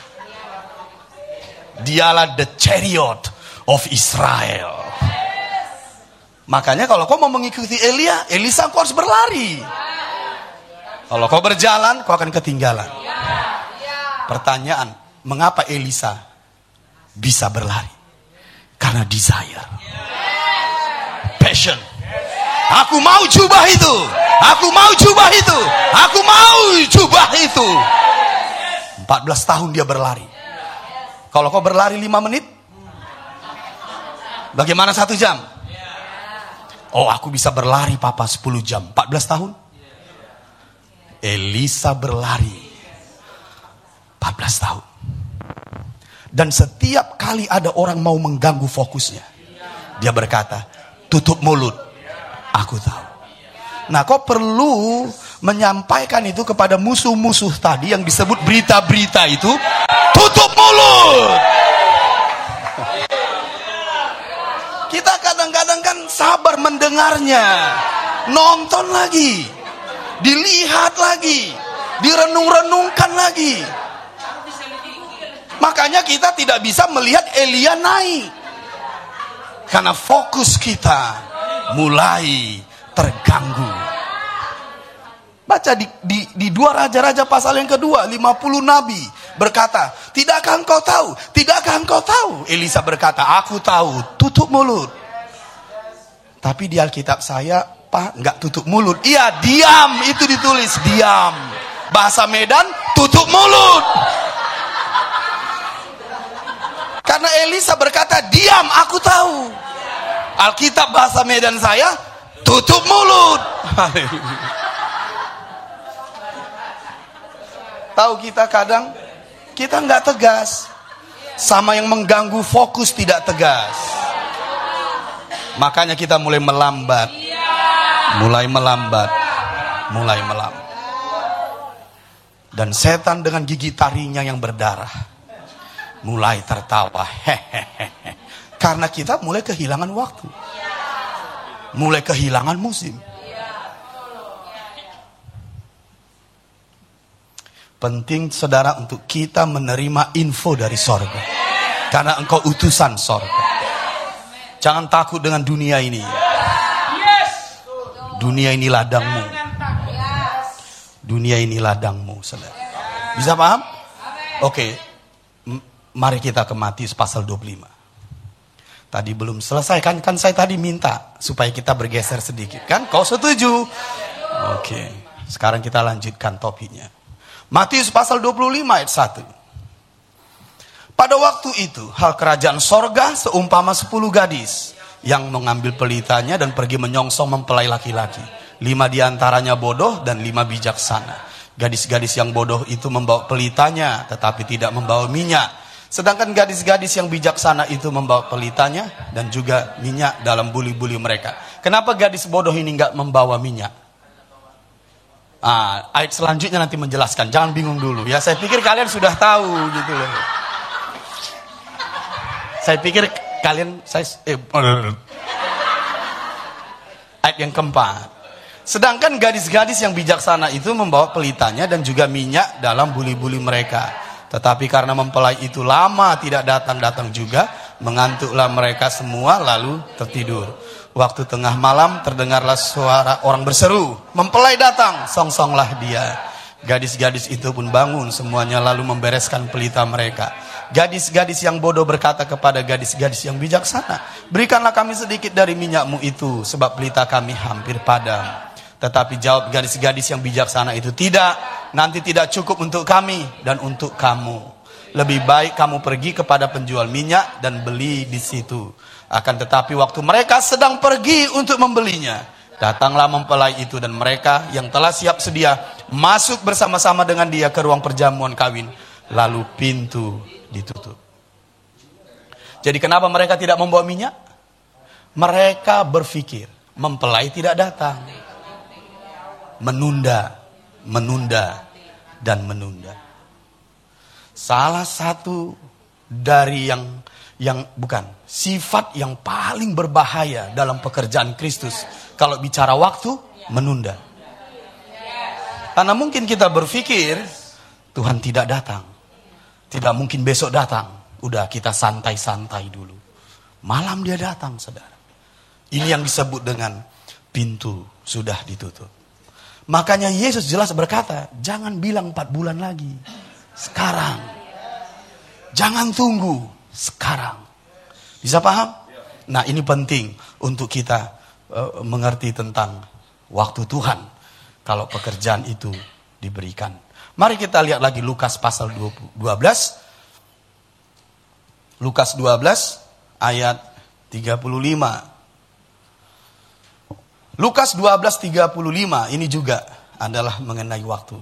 Dialah the chariot of Israel. Makanya kalau kau mau mengikuti Elisa kau harus berlari. Kalau kau berjalan, kau akan ketinggalan. Pertanyaan, mengapa Elisa bisa berlari? Karena desire, passion. Aku mau jubah itu. Aku mau jubah itu. Aku mau jubah itu. 14 tahun dia berlari. Kalau kau berlari 5 menit, bagaimana 1 jam? Oh, aku bisa berlari papa 10 jam. 14 tahun. Elisa berlari 14 tahun. Dan setiap kali ada orang mau mengganggu fokusnya, dia berkata, tutup mulut, aku tahu. Nah, kau perlu menyampaikan itu kepada musuh-musuh tadi yang disebut berita-berita itu. Tutup mulut. Kita kadang-kadang kan sabar mendengarnya, nonton lagi, dilihat lagi, direnung-renungkan lagi. Makanya kita tidak bisa melihat Elia naik, karena fokus kita mulai terganggu. Baca di 2 Raja-Raja pasal yang kedua, 50 nabi berkata, tidakkah engkau tahu? Tidakkah engkau tahu? Elisa berkata, aku tahu, tutup mulut. Tapi di Alkitab saya, Pak, enggak tutup mulut. Iya, diam, itu ditulis, diam. Bahasa Medan, tutup mulut. Karena Elisa berkata, diam, aku tahu. Alkitab bahasa Medan saya, tutup mulut. Tahu kita kadang, kita nggak tegas. Sama yang mengganggu fokus tidak tegas. Makanya kita mulai melambat. Mulai melambat. Dan setan dengan gigi taringnya yang berdarah mulai tertawa. Hehehe. Karena kita mulai kehilangan waktu. Mulai kehilangan musim. Penting saudara untuk kita menerima info dari sorga. Karena engkau utusan sorga. Jangan takut dengan dunia ini. Dunia ini ladangmu. Dunia ini ladangmu, saudara. Bisa paham? Oke. Mari kita ke Matius pasal 25. Tadi belum selesai kan saya tadi minta supaya kita bergeser sedikit kan? Kau setuju? Oke, sekarang kita lanjutkan topiknya. Matius pasal 25 ayat 1. Pada waktu itu, hal kerajaan sorga seumpama 10 gadis yang mengambil pelitanya dan pergi menyongsong mempelai laki-laki. 5 diantaranya bodoh dan 5 bijaksana. Gadis-gadis yang bodoh itu membawa pelitanya tetapi tidak membawa minyak. Sedangkan gadis-gadis yang bijaksana itu membawa pelitanya dan juga minyak dalam buli-buli mereka. Kenapa gadis bodoh ini enggak membawa minyak? Ayat selanjutnya nanti menjelaskan. Jangan bingung dulu ya. Saya pikir kalian sudah tahu gitu loh. Saya pikir kalian ayat yang keempat. Sedangkan gadis-gadis yang bijaksana itu membawa pelitanya dan juga minyak dalam buli-buli mereka. Tetapi karena mempelai itu lama tidak datang-datang juga, mengantuklah mereka semua lalu tertidur. Waktu tengah malam terdengarlah suara orang berseru, "Mempelai datang, songsonglah dia." Gadis-gadis itu pun bangun semuanya lalu membereskan pelita mereka. Gadis-gadis yang bodoh berkata kepada gadis-gadis yang bijaksana, "Berikanlah kami sedikit dari minyakmu itu, sebab pelita kami hampir padam." Tetapi jawab gadis-gadis yang bijaksana itu, "Tidak, nanti tidak cukup untuk kami dan untuk kamu. Lebih baik kamu pergi kepada penjual minyak dan beli di situ." Akan tetapi waktu mereka sedang pergi untuk membelinya, datanglah mempelai itu dan mereka yang telah siap sedia masuk bersama-sama dengan dia ke ruang perjamuan kawin. Lalu pintu ditutup. Jadi kenapa mereka tidak membawa minyak? Mereka berpikir mempelai tidak datang. Menunda, dan menunda. Salah satu dari sifat yang paling berbahaya dalam pekerjaan Kristus kalau bicara waktu, menunda. Karena mungkin kita berpikir Tuhan tidak datang, tidak mungkin besok datang, udah kita santai-santai dulu. Malam dia datang, saudara. Ini yang disebut dengan pintu sudah ditutup. Makanya Yesus jelas berkata, jangan bilang 4 bulan lagi, sekarang. Jangan tunggu, sekarang. Bisa paham? Nah, ini penting untuk kita mengerti tentang waktu Tuhan kalau pekerjaan itu diberikan. Mari kita lihat lagi Lukas pasal 12. Lukas 12 ayat 35. Lukas 12:35 ini juga adalah mengenai waktu.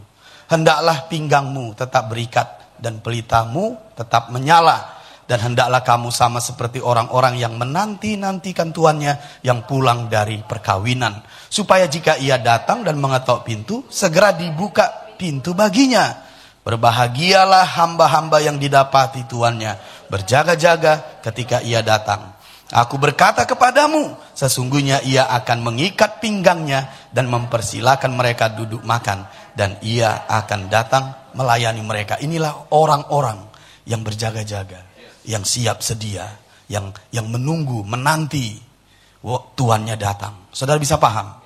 Hendaklah pinggangmu tetap berikat dan pelitamu tetap menyala. Dan hendaklah kamu sama seperti orang-orang yang menanti-nantikan tuannya yang pulang dari perkawinan. Supaya jika ia datang dan mengetok pintu, segera dibuka pintu baginya. Berbahagialah hamba-hamba yang didapati tuannya berjaga-jaga ketika ia datang. Aku berkata kepadamu, sesungguhnya ia akan mengikat pinggangnya dan mempersilakan mereka duduk makan. Dan ia akan datang melayani mereka. Inilah orang-orang yang berjaga-jaga, yang siap sedia, yang menunggu, menanti tuannya datang. Saudara bisa paham?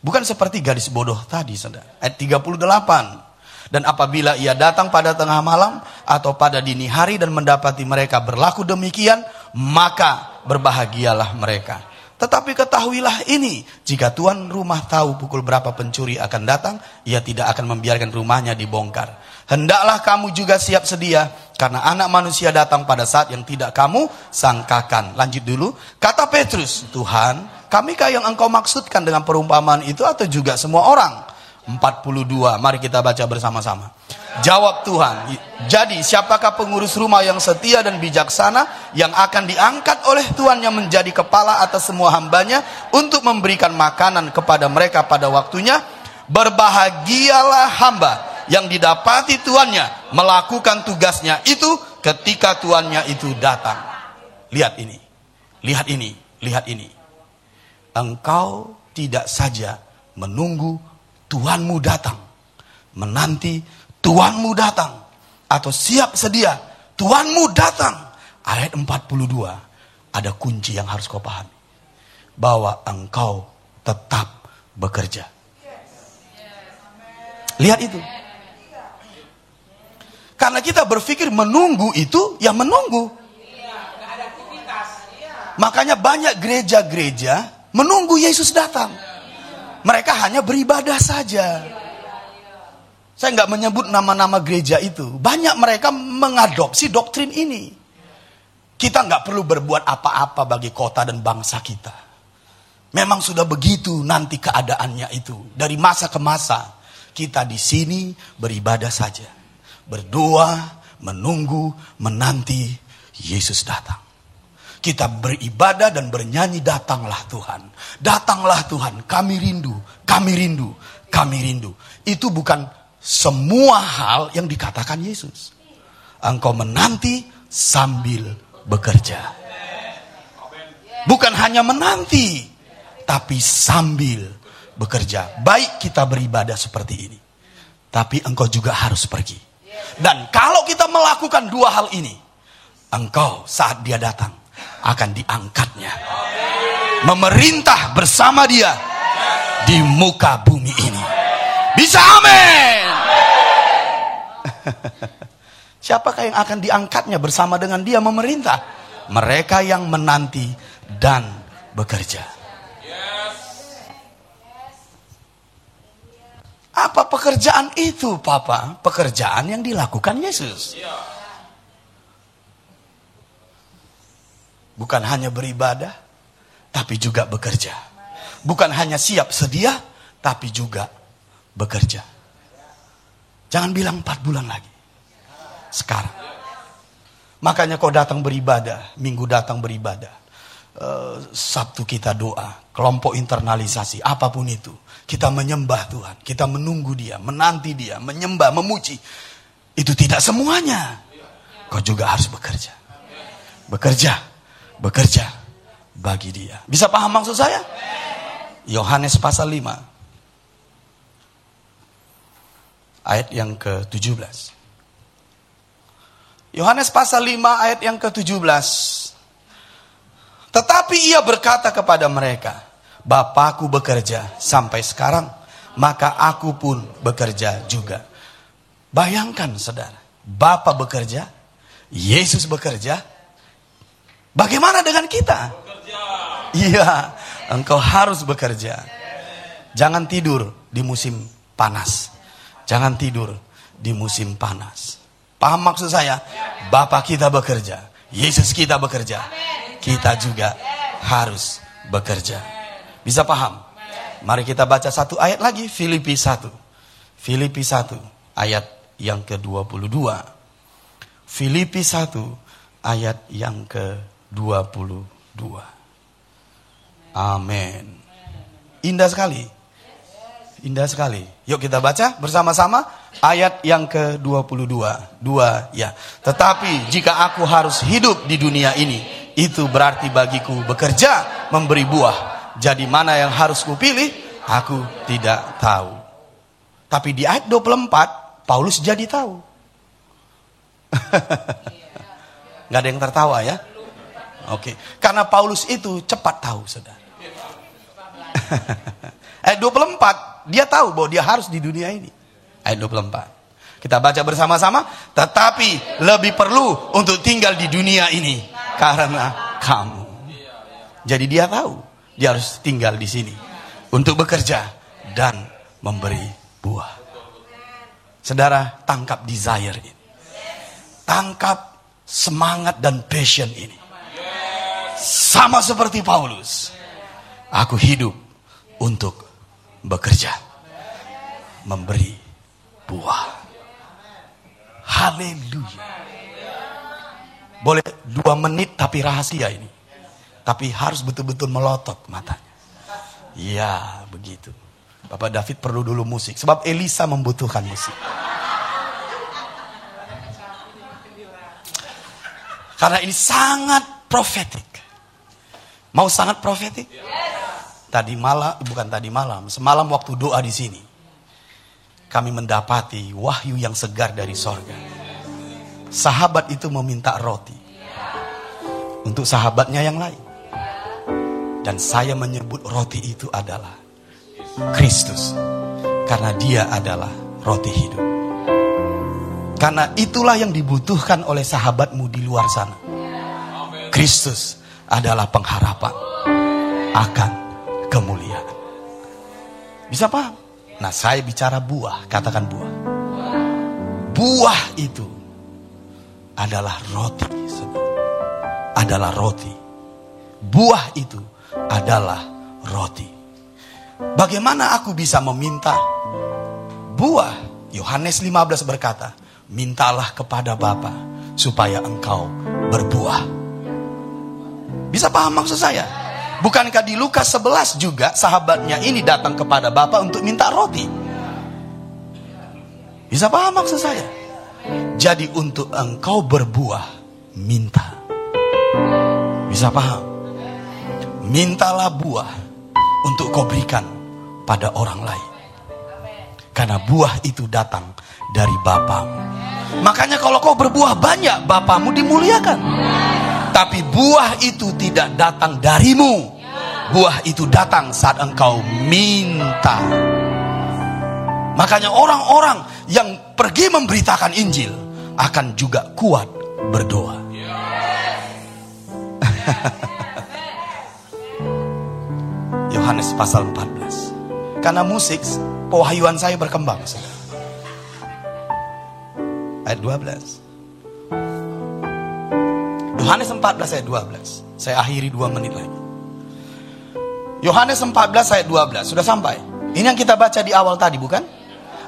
Bukan seperti gadis bodoh tadi, saudara. Ayat 38. Dan apabila ia datang pada tengah malam atau pada dini hari dan mendapati mereka berlaku demikian, maka berbahagialah mereka. Tetapi ketahuilah ini, jika tuan rumah tahu pukul berapa pencuri akan datang, ia tidak akan membiarkan rumahnya dibongkar. Hendaklah kamu juga siap sedia, karena anak manusia datang pada saat yang tidak kamu sangkakan. Lanjut dulu. Kata Petrus, Tuhan, kamikah yang engkau maksudkan dengan perumpamaan itu atau juga semua orang? 42, mari kita baca bersama-sama. Jawab Tuhan, jadi siapakah pengurus rumah yang setia dan bijaksana yang akan diangkat oleh tuannya menjadi kepala atas semua hambanya untuk memberikan makanan kepada mereka pada waktunya? Berbahagialah hamba yang didapati tuannya melakukan tugasnya itu ketika tuannya itu datang. Lihat ini, lihat ini, lihat ini. Engkau tidak saja menunggu Tuhanmu datang, menanti Tuhanmu datang, atau siap sedia Tuhanmu datang. Ayat 42, ada kunci yang harus kau pahami, bahwa engkau tetap bekerja. Lihat itu. Karena kita berpikir menunggu itu, ya menunggu. Makanya banyak gereja-gereja menunggu Yesus datang. Mereka hanya beribadah saja. Saya nggak menyebut nama-nama gereja itu. Banyak mereka mengadopsi doktrin ini. Kita nggak perlu berbuat apa-apa bagi kota dan bangsa kita. Memang sudah begitu nanti keadaannya itu. Dari masa ke masa. Kita di sini beribadah saja. Berdoa, menunggu, menanti Yesus datang. Kita beribadah dan bernyanyi, datanglah Tuhan. Datanglah Tuhan, kami rindu, kami rindu, kami rindu. Itu bukan semua hal yang dikatakan Yesus. Engkau menanti sambil bekerja. Bukan hanya menanti, tapi sambil bekerja. Baik kita beribadah seperti ini, tapi engkau juga harus pergi. Dan kalau kita melakukan dua hal ini, engkau saat dia datang akan diangkatnya, memerintah bersama dia di muka bumi ini. Bisa amin. Siapakah yang akan diangkatnya bersama dengan dia memerintah? Mereka yang menanti dan bekerja. Apa pekerjaan itu, Papa? Pekerjaan yang dilakukan Yesus. Bukan hanya beribadah, tapi juga bekerja. Bukan hanya siap sedia, tapi juga bekerja. Jangan bilang 4 bulan lagi. Sekarang. Makanya kau datang beribadah, Minggu datang beribadah. Sabtu kita doa, kelompok internalisasi, apapun itu. Kita menyembah Tuhan, kita menunggu dia, menanti dia, menyembah, memuji. Itu tidak semuanya. Kau juga harus bekerja. Bekerja bagi dia. Bisa paham maksud saya? Yohanes pasal 5 ayat yang ke-17. Yohanes pasal 5 ayat yang ke-17. Tetapi ia berkata kepada mereka, Bapakku bekerja sampai sekarang, maka aku pun bekerja juga. Bayangkan saudara, Bapa bekerja, Yesus bekerja. Bagaimana dengan kita? Iya, engkau harus bekerja. Jangan tidur di musim panas. Jangan tidur di musim panas. Paham maksud saya? Bapa kita bekerja, Yesus kita bekerja. Kita juga harus bekerja. Bisa paham? Mari kita baca satu ayat lagi, Filipi 1. Filipi 1 ayat yang ke-22. Filipi 1 ayat yang ke-22. Amin. Indah sekali. Indah sekali. Yuk kita baca bersama-sama ayat yang ke-22. Ya. Tetapi jika aku harus hidup di dunia ini, itu berarti bagiku bekerja memberi buah. Jadi mana yang harus kupilih, aku tidak tahu. Tapi di ayat 24, Paulus jadi tahu. Gak ada yang tertawa ya? Oke. Karena Paulus itu cepat tahu, saudara. Ayat 24, dia tahu bahwa dia harus di dunia ini. Ayat 24. Kita baca bersama-sama. Tetapi lebih perlu untuk tinggal di dunia ini karena kamu. Jadi dia tahu dia harus tinggal di sini untuk bekerja dan memberi buah. Saudara, tangkap desire ini. Tangkap semangat dan passion ini. Sama seperti Paulus. Aku hidup untuk bekerja, memberi buah. Haleluya. Boleh 2 menit tapi rahasia ini. Tapi harus betul-betul melotot matanya. Ya, begitu. Bapak David perlu dulu musik. Sebab Elisa membutuhkan musik. Karena ini sangat profetik. Mau sangat profetik? Semalam waktu doa di sini, kami mendapati wahyu yang segar dari sorga. Sahabat itu meminta roti untuk sahabatnya yang lain. Dan saya menyebut roti itu adalah Kristus. Karena dia adalah roti hidup. Karena itulah yang dibutuhkan oleh sahabatmu di luar sana. Kristus adalah pengharapan akan kemuliaan. Bisa paham? Nah, saya bicara buah, katakan buah. Buah itu adalah roti, adalah roti. Buah itu adalah roti. Bagaimana aku bisa meminta buah? Yohanes 15 berkata, mintalah kepada Bapa supaya engkau berbuah. Bisa paham maksud saya? Bukankah di Lukas 11 juga sahabatnya ini datang kepada Bapa untuk minta roti? Bisa paham maksud saya? Jadi untuk engkau berbuah, minta. Bisa paham? Mintalah buah untuk kau berikan pada orang lain. Karena buah itu datang dari Bapamu. Makanya kalau kau berbuah banyak, Bapamu dimuliakan. Tapi buah itu tidak datang darimu. Buah itu datang saat engkau minta. Makanya orang-orang yang pergi memberitakan Injil akan juga kuat berdoa. Yohanes pasal 14. Karena musik, pewahyuan saya berkembang. Ayat 12. Yohanes 14 ayat 12. Saya akhiri 2 menit lagi. Yohanes 14 ayat 12. Sudah sampai. Ini yang kita baca di awal tadi, bukan?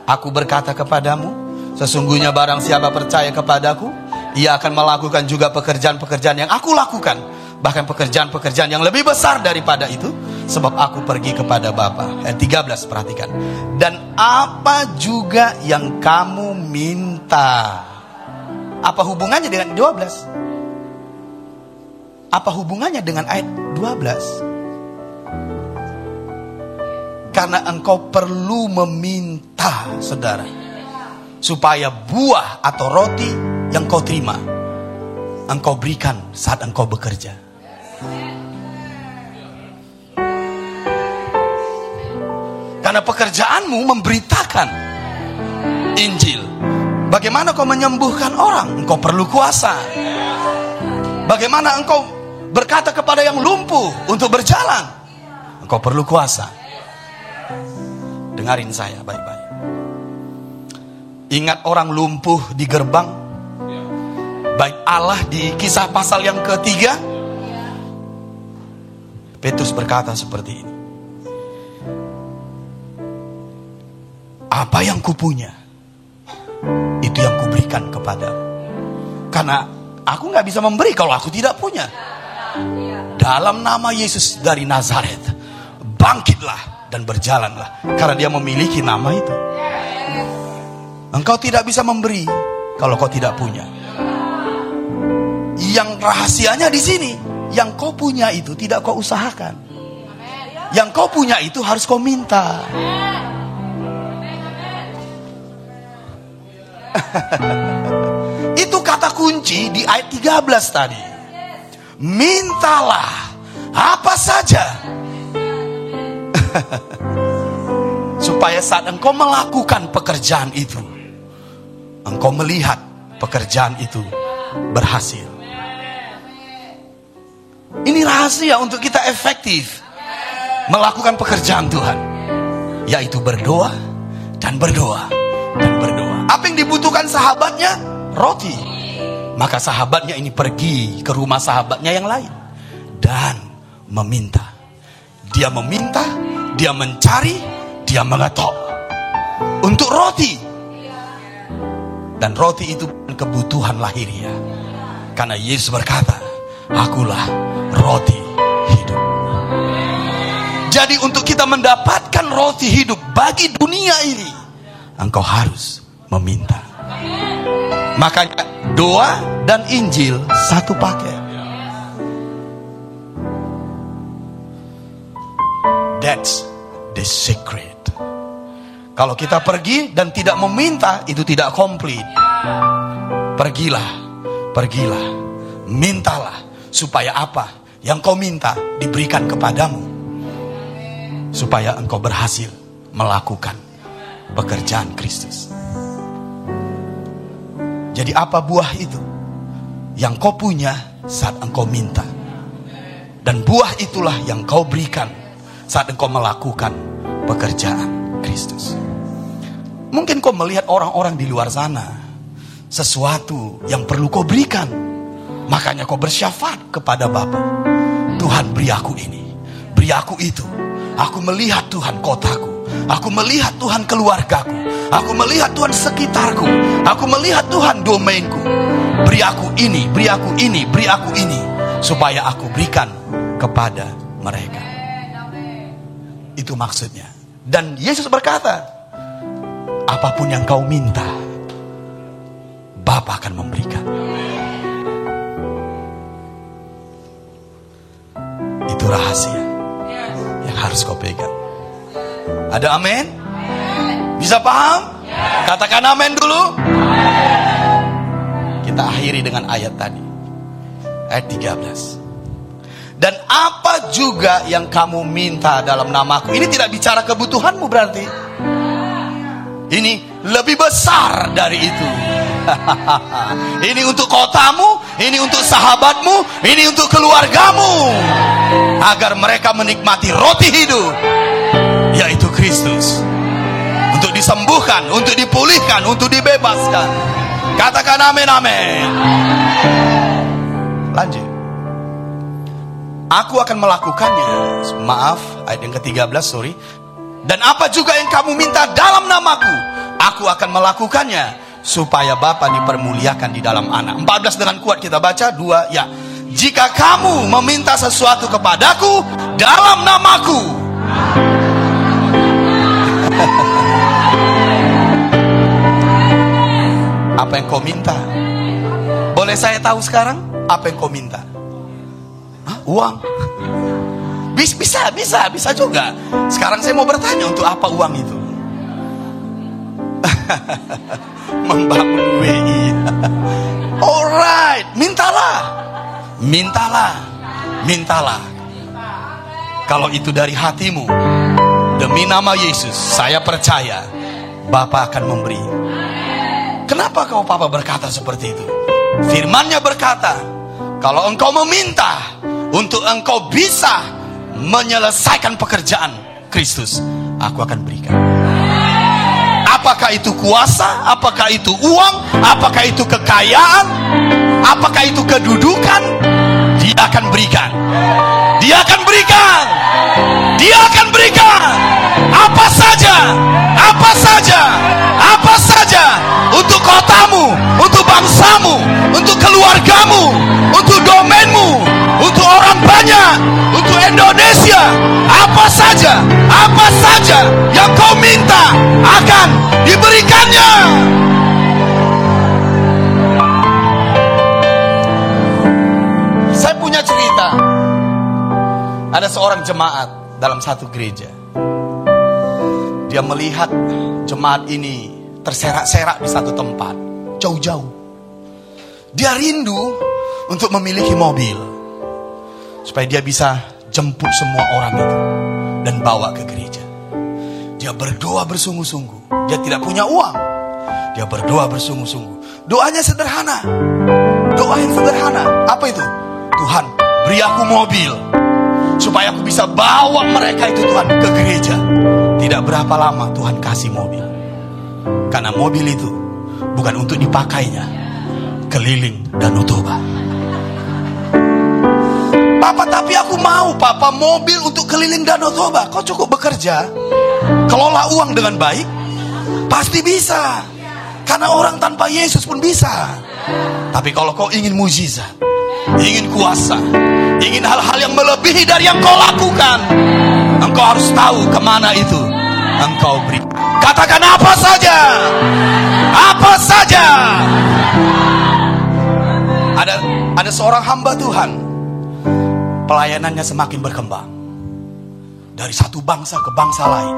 Aku berkata kepadamu, sesungguhnya barang siapa percaya kepadaku, ia akan melakukan juga pekerjaan-pekerjaan yang aku lakukan. Bahkan pekerjaan-pekerjaan yang lebih besar daripada itu. Sebab aku pergi kepada Bapa. Ayat 13, perhatikan. Dan apa juga yang kamu minta. Apa hubungannya dengan 12? Apa hubungannya dengan ayat 12? Karena engkau perlu meminta, saudara, supaya buah atau roti yang kau terima, engkau berikan saat engkau bekerja. Karena pekerjaanmu memberitakan Injil. Bagaimana kau menyembuhkan orang? Engkau perlu kuasa. Bagaimana engkau berkata kepada yang lumpuh untuk berjalan? Engkau perlu kuasa. Dengarin saya baik-baik. Ingat orang lumpuh di gerbang Bait Allah di Kisah pasal yang ketiga. Petrus berkata seperti ini. Apa yang kupunya, itu yang kuberikan kepadamu. Karena aku gak bisa memberi kalau aku tidak punya. Dalam nama Yesus dari Nazaret, bangkitlah dan berjalanlah. Karena dia memiliki nama itu. Engkau tidak bisa memberi kalau kau tidak punya. Yang rahasianya di sini, yang kau punya itu tidak kau usahakan. Yang kau punya itu harus kau minta. Itu kata kunci di ayat 13 tadi. Mintalah apa saja. Supaya saat engkau melakukan pekerjaan itu, engkau melihat pekerjaan itu berhasil. Ini rahasia untuk kita efektif melakukan pekerjaan Tuhan, yaitu berdoa dan berdoa dan berdoa. Apa yang dibutuhkan sahabatnya? Roti. Maka sahabatnya ini pergi ke rumah sahabatnya yang lain dan meminta. Dia meminta, dia mencari, dia mengetok untuk roti. Dan roti itu kebutuhan lahiriah. Karena Yesus berkata, akulah roti hidup. Jadi untuk kita mendapatkan roti hidup bagi dunia ini, engkau harus meminta. Makanya doa dan Injil satu paket. That's the secret. Kalau kita pergi dan tidak meminta, itu tidak komplit. Pergilah, mintalah. Supaya apa? Yang kau minta diberikan kepadamu. Supaya engkau berhasil melakukan pekerjaan Kristus. Jadi apa buah itu? Yang kau punya saat engkau minta. Dan buah itulah yang kau berikan saat engkau melakukan pekerjaan Kristus. Mungkin kau melihat orang-orang di luar sana, sesuatu yang perlu kau berikan, makanya kau bersyafaat kepada Bapa. Tuhan, beri aku ini, beri aku itu. Aku melihat Tuhan kotaku, aku melihat Tuhan keluargaku, aku melihat Tuhan sekitarku, aku melihat Tuhan domainku. Beri aku ini, beri aku ini, beri aku ini, supaya aku berikan kepada mereka. Itu maksudnya. Dan Yesus berkata, apapun yang kau minta, Bapa akan memberikan. Itu rahasia yang harus kau pegang. Ada amin? Bisa paham? Katakan amin dulu. Kita akhiri dengan ayat tadi, ayat 13. Dan apa juga yang kamu minta dalam namaku. Ini tidak bicara kebutuhanmu berarti. Ini lebih besar dari itu. Ini untuk kotamu, ini untuk sahabatmu, ini untuk keluargamu, agar mereka menikmati roti hidup, yaitu Kristus. Untuk disembuhkan, untuk dipulihkan, untuk dibebaskan. Katakan amin, amin. Lanjut. Aku akan melakukannya. Maaf, ayat yang ke-13, sorry. Dan apa juga yang kamu minta dalam namaku, aku akan melakukannya, supaya Bapa dipermuliakan di dalam Anak. 14 dengan kuat kita baca, 2 ya. Jika kamu meminta sesuatu kepadaku dalam namaku. Apa yang kau minta? Boleh saya tahu sekarang? Apa yang kau minta? Hah? Uang? Bisa juga. Sekarang saya mau bertanya, untuk apa uang itu? Membangun WI. Alright, mintalah. Kalau itu dari hatimu, demi nama Yesus, saya percaya Bapa akan memberi. Kenapa kau Papa berkata seperti itu? Firman-Nya berkata, kalau engkau meminta untuk engkau bisa menyelesaikan pekerjaan Kristus, aku akan berikan. Apakah itu kuasa, apakah itu uang, apakah itu kekayaan, apakah itu kedudukan, Dia akan berikan. Dia akan berikan. Dia akan berikan. Apa saja untuk kotamu, untuk bangsamu, untuk keluargamu, untuk domainmu, untuk orang banyak, untuk Indonesia. Apa saja yang kau minta akan diberikannya. Saya punya cerita. Ada seorang jemaat dalam satu gereja. Dia melihat jemaat ini terserak-serak di satu tempat, jauh-jauh. Dia rindu untuk memiliki mobil, supaya dia bisa jemput semua orang itu dan bawa ke gereja. Dia berdoa bersungguh-sungguh. Dia tidak punya uang. Dia berdoa bersungguh-sungguh. Doanya sederhana. Doa yang sederhana. Apa itu? Tuhan, beri aku mobil, supaya aku bisa bawa mereka itu Tuhan ke gereja. Tidak berapa lama Tuhan kasih mobil. Karena mobil itu bukan untuk dipakainya keliling Danau Toba. Papa, tapi aku mau Papa mobil untuk keliling Danau Toba. Kau cukup bekerja, kelola uang dengan baik, pasti bisa. Karena orang tanpa Yesus pun bisa. Tapi kalau kau ingin mujizat, ingin kuasa, ingin hal-hal yang melebihi dari yang kau lakukan, engkau harus tahu kemana itu engkau beri. Katakan apa saja. Ada seorang hamba Tuhan, pelayanannya semakin berkembang dari satu bangsa ke bangsa lain.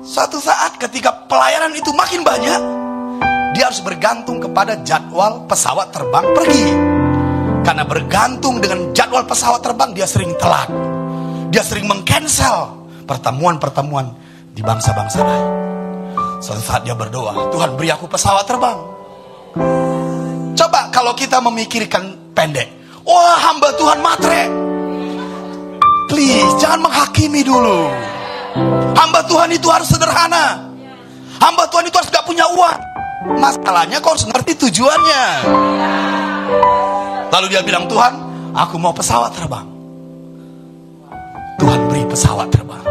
Suatu saat ketika pelayanan itu makin banyak, dia harus bergantung kepada jadwal pesawat terbang pergi. Karena bergantung dengan jadwal pesawat terbang, dia sering telat. Dia sering meng-cancel pertemuan-pertemuan di bangsa-bangsa lain. Suatu saat dia berdoa, Tuhan beri aku pesawat terbang. Coba kalau kita memikirkan pendek, wah hamba Tuhan matre. Please, jangan menghakimi dulu. Hamba Tuhan itu harus sederhana. Hamba Tuhan itu harus gak punya uang. Masalahnya kau harus ngerti tujuannya. Lalu dia bilang, Tuhan, aku mau pesawat terbang. Tuhan beri pesawat terbang.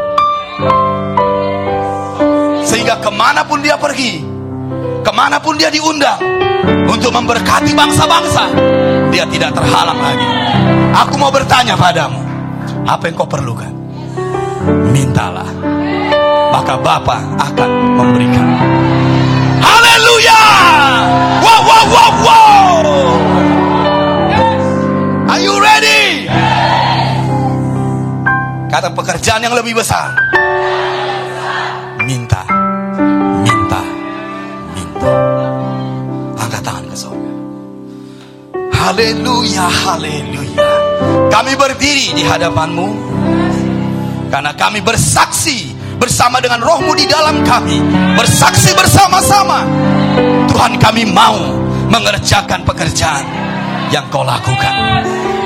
Sehingga kemanapun dia pergi, kemanapun dia diundang untuk memberkati bangsa-bangsa, dia tidak terhalang lagi. Aku mau bertanya padamu, apa yang kau perlukan? Mintalah, maka Bapa akan memberikan. Haleluya! Wow, wow, wow, wow! Are you ready? Kata pekerjaan yang lebih besar. Minta, minta, minta. Angkat tangan ke surga. Haleluya, haleluya. Kami berdiri di hadapan-Mu karena kami bersaksi bersama dengan Roh-Mu di dalam kami. Bersaksi bersama-sama. Tuhan, kami mau mengerjakan pekerjaan yang Kau lakukan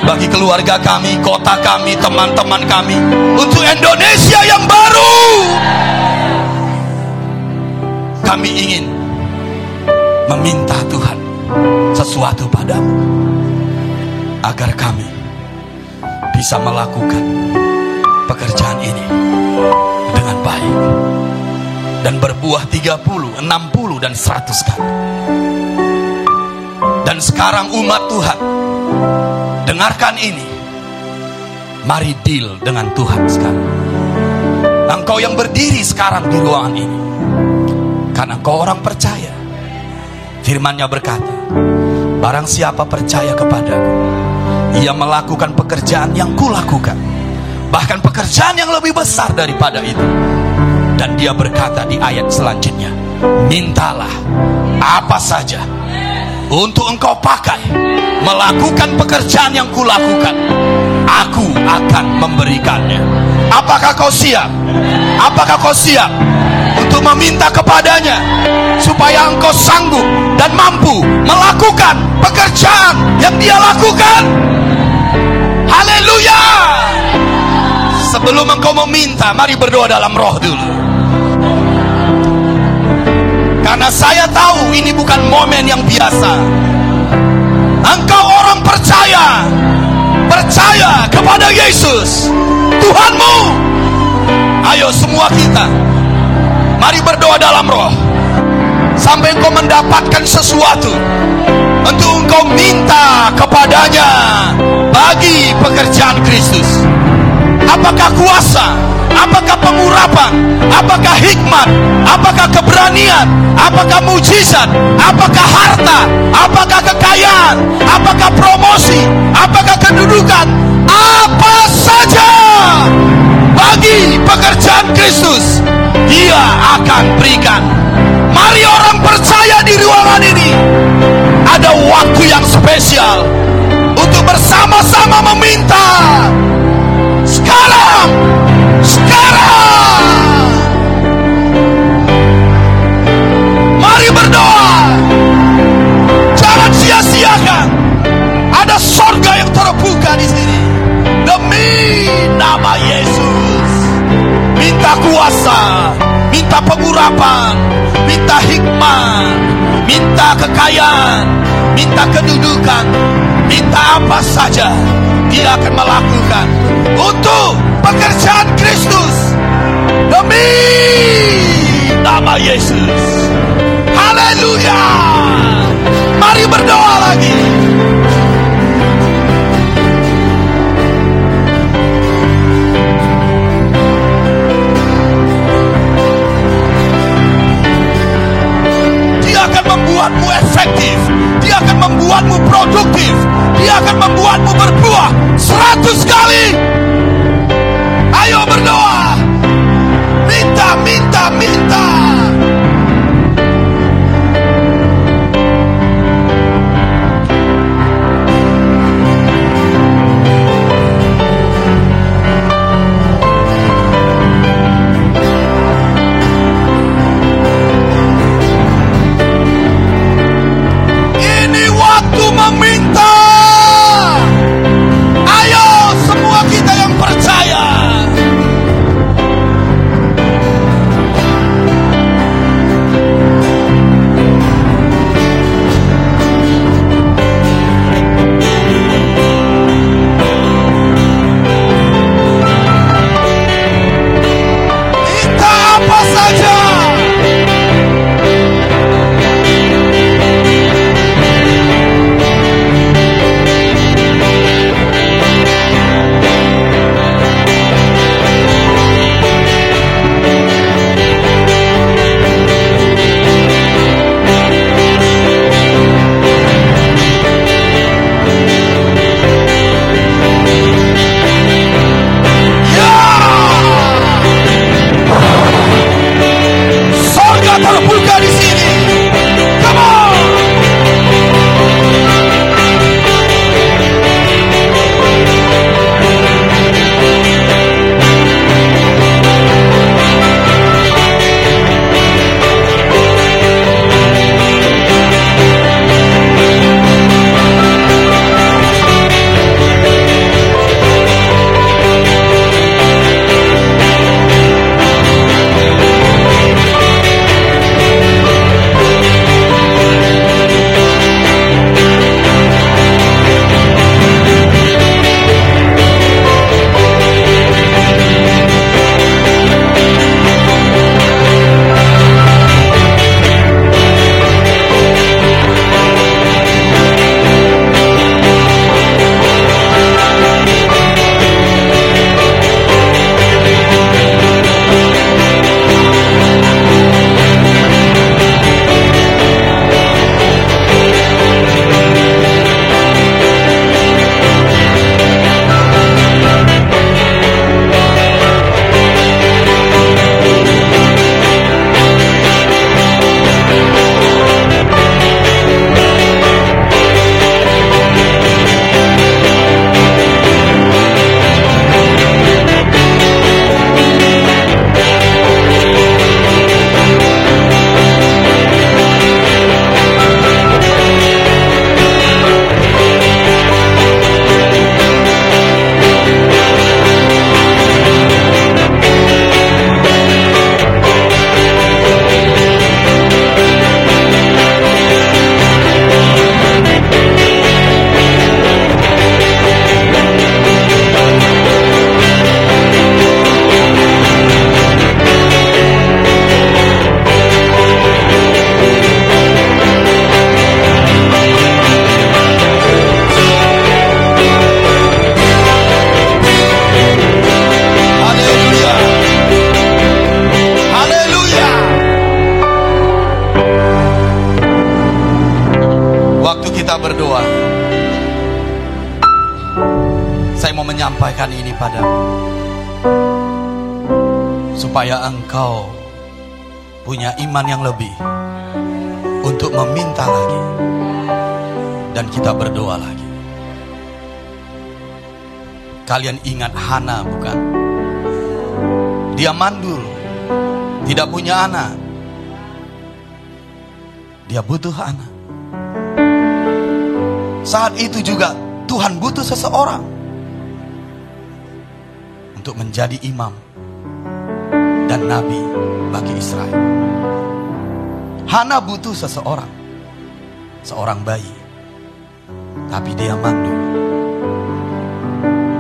bagi keluarga kami, kota kami, teman-teman kami, untuk Indonesia yang baru. Kami ingin meminta Tuhan sesuatu padamu agar kami bisa melakukan pekerjaan ini dengan baik dan berbuah 30, 60 dan 100 kali. Dan sekarang umat Tuhan, dengarkan ini. Mari deal dengan Tuhan sekarang. Engkau yang berdiri sekarang di ruangan ini, karena engkau orang percaya. Firman-Nya berkata, barang siapa percaya kepadaku, ia melakukan pekerjaan yang kulakukan, bahkan pekerjaan yang lebih besar daripada itu. Dan dia berkata di ayat selanjutnya, mintalah apa saja untuk engkau pakai melakukan pekerjaan yang kulakukan, aku akan memberikannya. Apakah kau siap? Apakah kau siap untuk meminta kepadanya supaya engkau sanggup dan mampu melakukan pekerjaan yang dia lakukan? Haleluya! Sebelum engkau meminta, mari berdoa dalam roh dulu. Karena saya tahu ini bukan momen yang biasa. Engkau orang percaya, percaya kepada Yesus Tuhanmu. Ayo semua kita, mari berdoa dalam roh sampai engkau mendapatkan sesuatu untuk engkau minta kepadanya bagi pekerjaan Kristus. Apakah kuasa, apakah pengurapan, apakah hikmat, apakah keberanian, apakah mujizat, apakah harta, apakah kekayaan, apakah promosi, apakah kedudukan, apa saja bagi pekerjaan Kristus, Dia akan berikan. Mari orang percaya di ruangan ini, ada waktu yang spesial untuk bersama-sama meminta. Sekarang, sekarang, mari berdoa. Jangan sia-siakan. Ada surga yang terbuka di sini demi nama Yesus. Minta kuasa, minta pengurapan, minta hikmat, minta kekayaan, minta kedudukan, minta apa saja, Dia akan melakukan untuk pekerjaan Kristus demi nama Yesus. Haleluya! Mari berdoa lagi. Dia akan membuatmu efektif, Dia akan membuatmu produktif, Dia akan membuatmu berbuah 100 kali. Ayo berdoa. Minta, minta, minta. Ini waktu meminta. Ayo semua kita yang percaya, berdoa. Saya mau menyampaikan ini padamu, supaya engkau punya iman yang lebih untuk meminta lagi, dan kita berdoa lagi. Kalian ingat Hana, bukan? Dia mandul, tidak punya anak. Dia butuh anak. Saat itu juga Tuhan butuh seseorang untuk menjadi imam dan nabi bagi Israel. Hana butuh seseorang, seorang bayi, tapi dia mandul.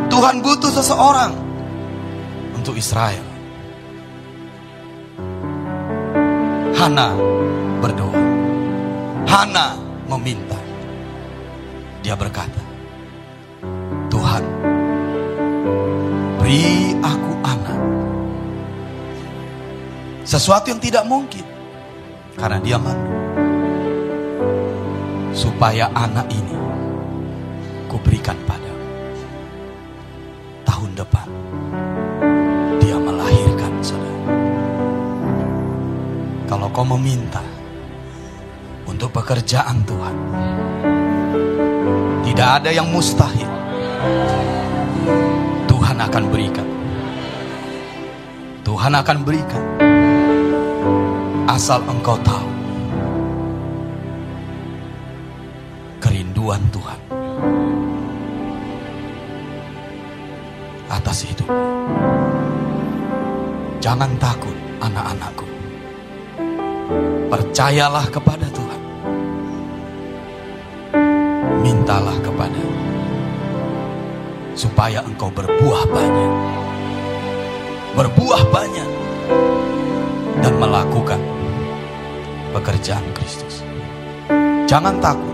Tuhan butuh seseorang untuk Israel. Hana berdoa. Hana meminta. Dia berkata, Tuhan, beri aku anak. Sesuatu yang tidak mungkin, karena dia mandul. Supaya anak ini kuberikan padamu. Tahun depan dia melahirkan, saudara. Kalau kau meminta untuk pekerjaan Tuhan, tidak ada yang mustahil. Tuhan akan berikan. Tuhan akan berikan. Asal engkau tahu kerinduan Tuhan atas hidup. Jangan takut, anak-anakku. Percayalah kepada Tuhan. Mintalah kepada, supaya engkau berbuah banyak. Berbuah banyak. Dan melakukan pekerjaan Kristus. Jangan takut.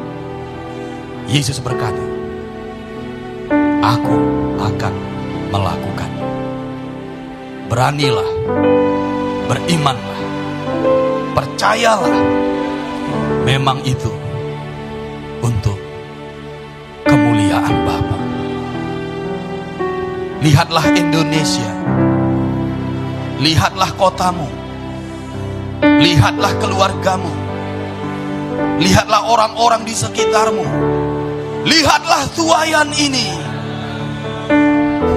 Yesus berkata, aku akan melakukan. Beranilah, berimanlah, percayalah. Memang itu untuk kemuliaan Bapa. Lihatlah Indonesia, lihatlah kotamu, lihatlah keluargamu, lihatlah orang-orang di sekitarmu, lihatlah tuayan ini.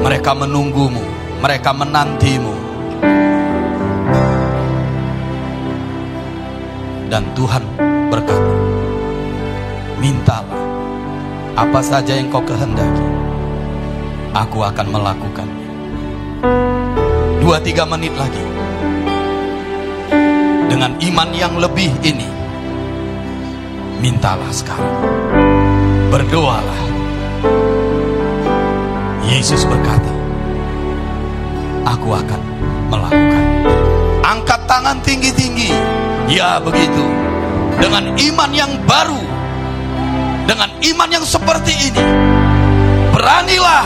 Mereka menunggumu, mereka menantimu. Dan Tuhan berkata, mintalah apa saja yang kau kehendaki, aku akan melakukannya. 2-3 menit lagi, dengan iman yang lebih ini, mintalah sekarang, berdoalah. Yesus berkata, aku akan melakukan. Angkat tangan tinggi-tinggi. Ya begitu. Dengan iman yang baru, dengan iman yang seperti ini, beranilah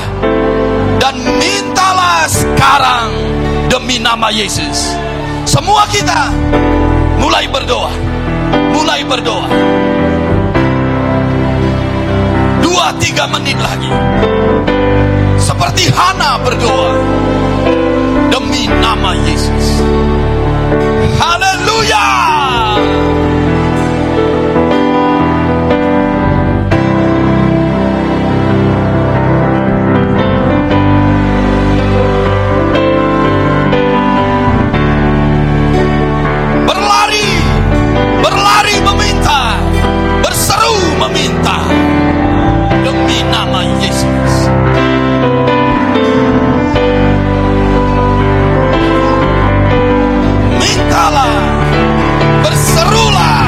dan mintalah sekarang demi nama Yesus. Semua kita mulai berdoa. Mulai berdoa. 2-3 menit lagi, seperti Hana berdoa demi nama Yesus. Haleluya. Berlari, berlari meminta, berseru meminta demi nama Yesus. Mintalah, berserulah,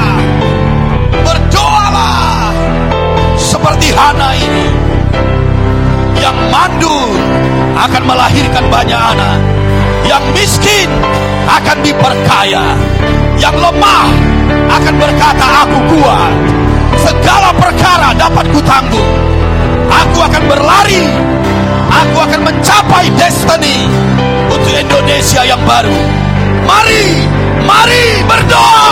berdoalah seperti Hana ini. Yang mandul akan melahirkan banyak anak, yang miskin akan diperkaya, yang lemah akan berkata, aku kuat, segala perkara dapat kutanggung. Aku akan berlari, aku akan mencapai destiny untuk Indonesia yang baru. Mari, mari berdoa.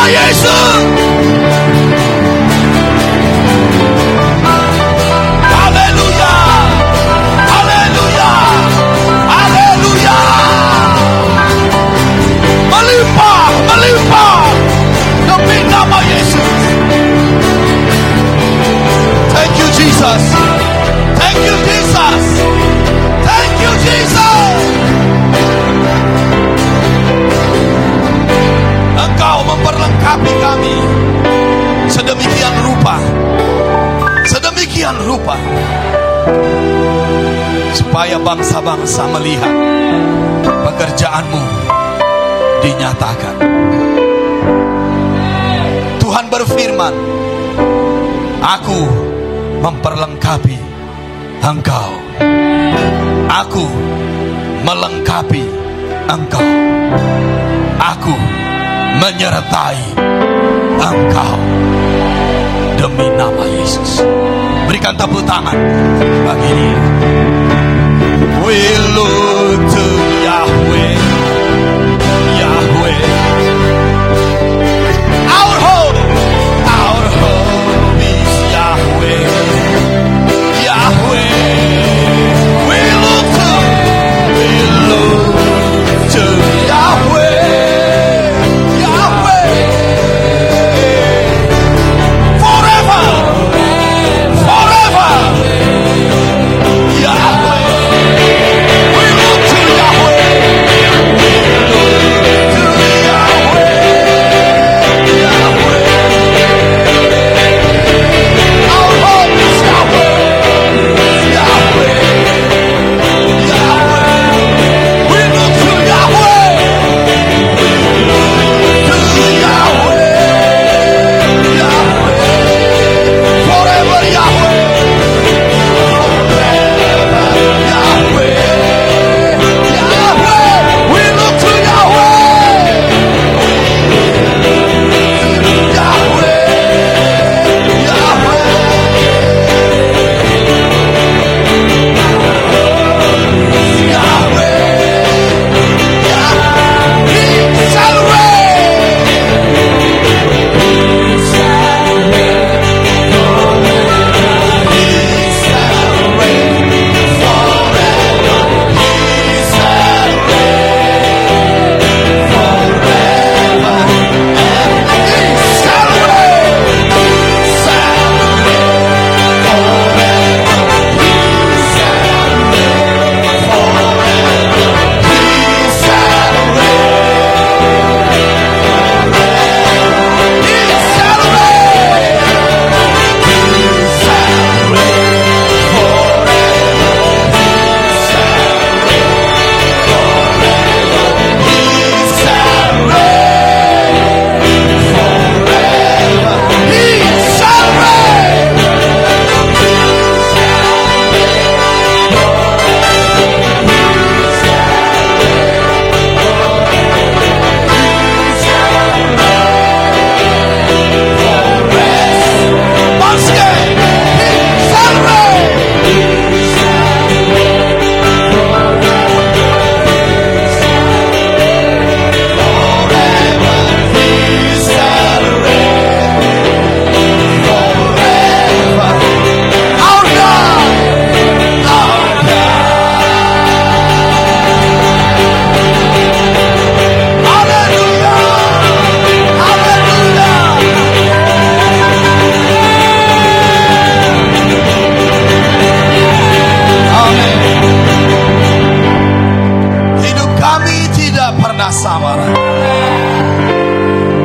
Yesus. Haleluya. Haleluya. Haleluya. Melimpah, melimpah demi nama Yesus. Thank you Jesus. Thank you Jesus. Thank you Jesus. Engkau memperlengkapi kami sedemikian rupa, sedemikian rupa, supaya bangsa-bangsa melihat pekerjaanmu dinyatakan. Tuhan berfirman, aku memperlengkapi engkau, aku melengkapi engkau, aku menyertai engkau demi nama Yesus. Berikan tepuk tangan bagi dia. We look to Yahweh, Yahweh, our hope is Yahweh, Yahweh. We look to Yahweh.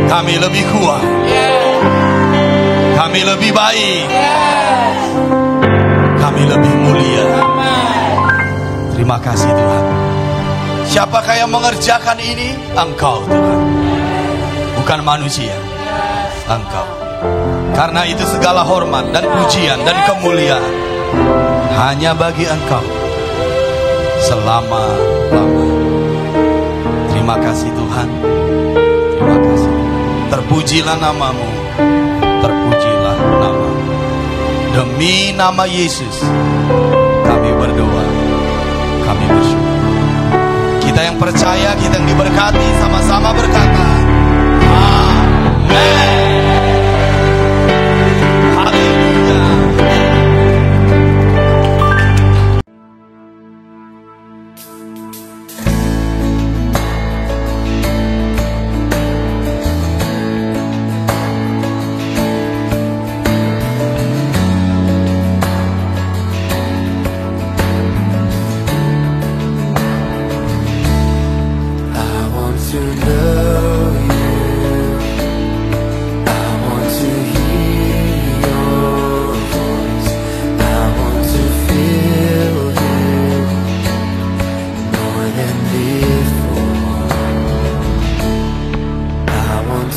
Kami lebih kuat, kami lebih baik, kami lebih mulia. Terima kasih Tuhan. Siapakah yang mengerjakan ini? Engkau Tuhan, bukan manusia. Engkau. Karena itu segala hormat dan pujian dan kemuliaan hanya bagi Engkau selama-lamanya. Terima kasih Tuhan. Terima kasih. Terpujilah namamu, terpujilah namamu. Demi nama Yesus kami berdoa, kami bersyukur. Kita yang percaya, kita yang diberkati, sama-sama berkata amin.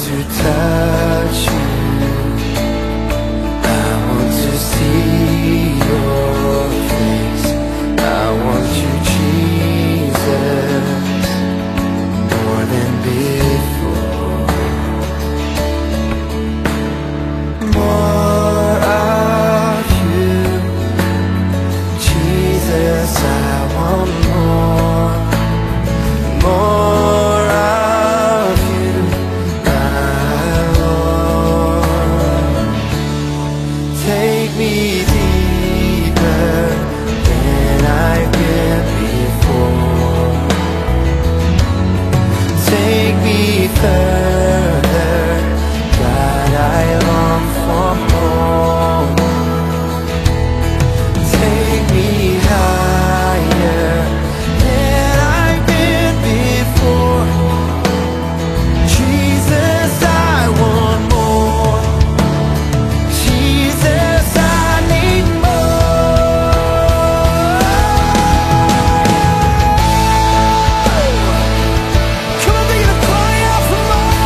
to touch you. I want to see your face. I want you, Jesus, more than before. More of you, Jesus, I want more. More of you, my Lord. Take me deeper than I've been before. Take me further, God, I long for more. Take me higher than I've been before. Jesus, I want more. Jesus, I need more. Come on, begin to cry out for more.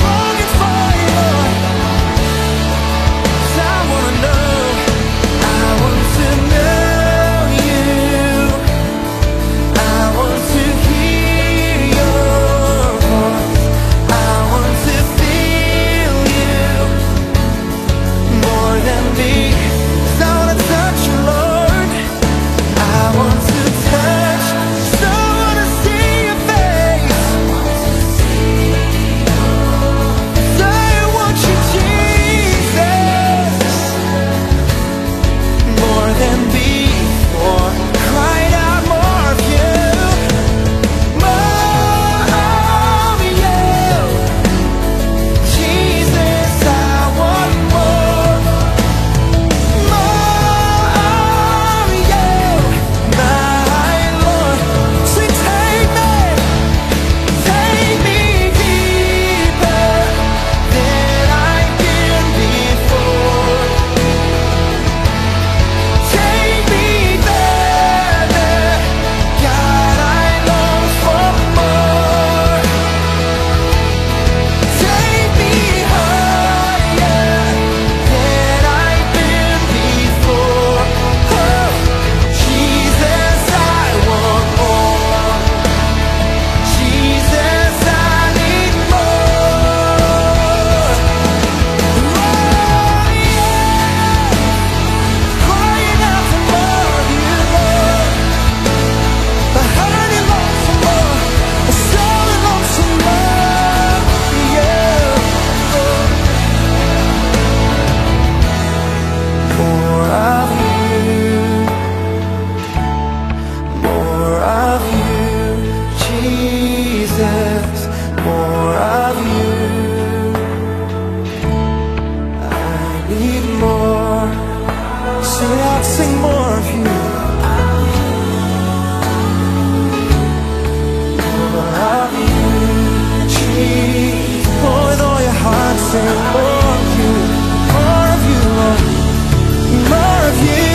Longing for you, Lord. 'Cause I wanna know. I want to know you. I want to hear your voice. I want to feel you more than me. 'Cause I wanna touch you, Lord. I want to touch, so I wanna see your face. So I want you, Jesus, more than before. Cried out more of you, more of you. Jesus, I want more of you, my Lord. So take me deeper than I've been before. Take me further, God, I long for more. Take me higher than I've been before. Oh, Jesus, I want more. Jesus, I need more. Oh, yeah. Crying out for more of you, Lord. My heart it longs for more. My soul it longs for more of you. More of you. More of you, Jesus. More of you. I need more. Sing out, sing more of you. More of you, Jesus. Oh, with all your heart, sing more of you. More of you, Lord. More of you.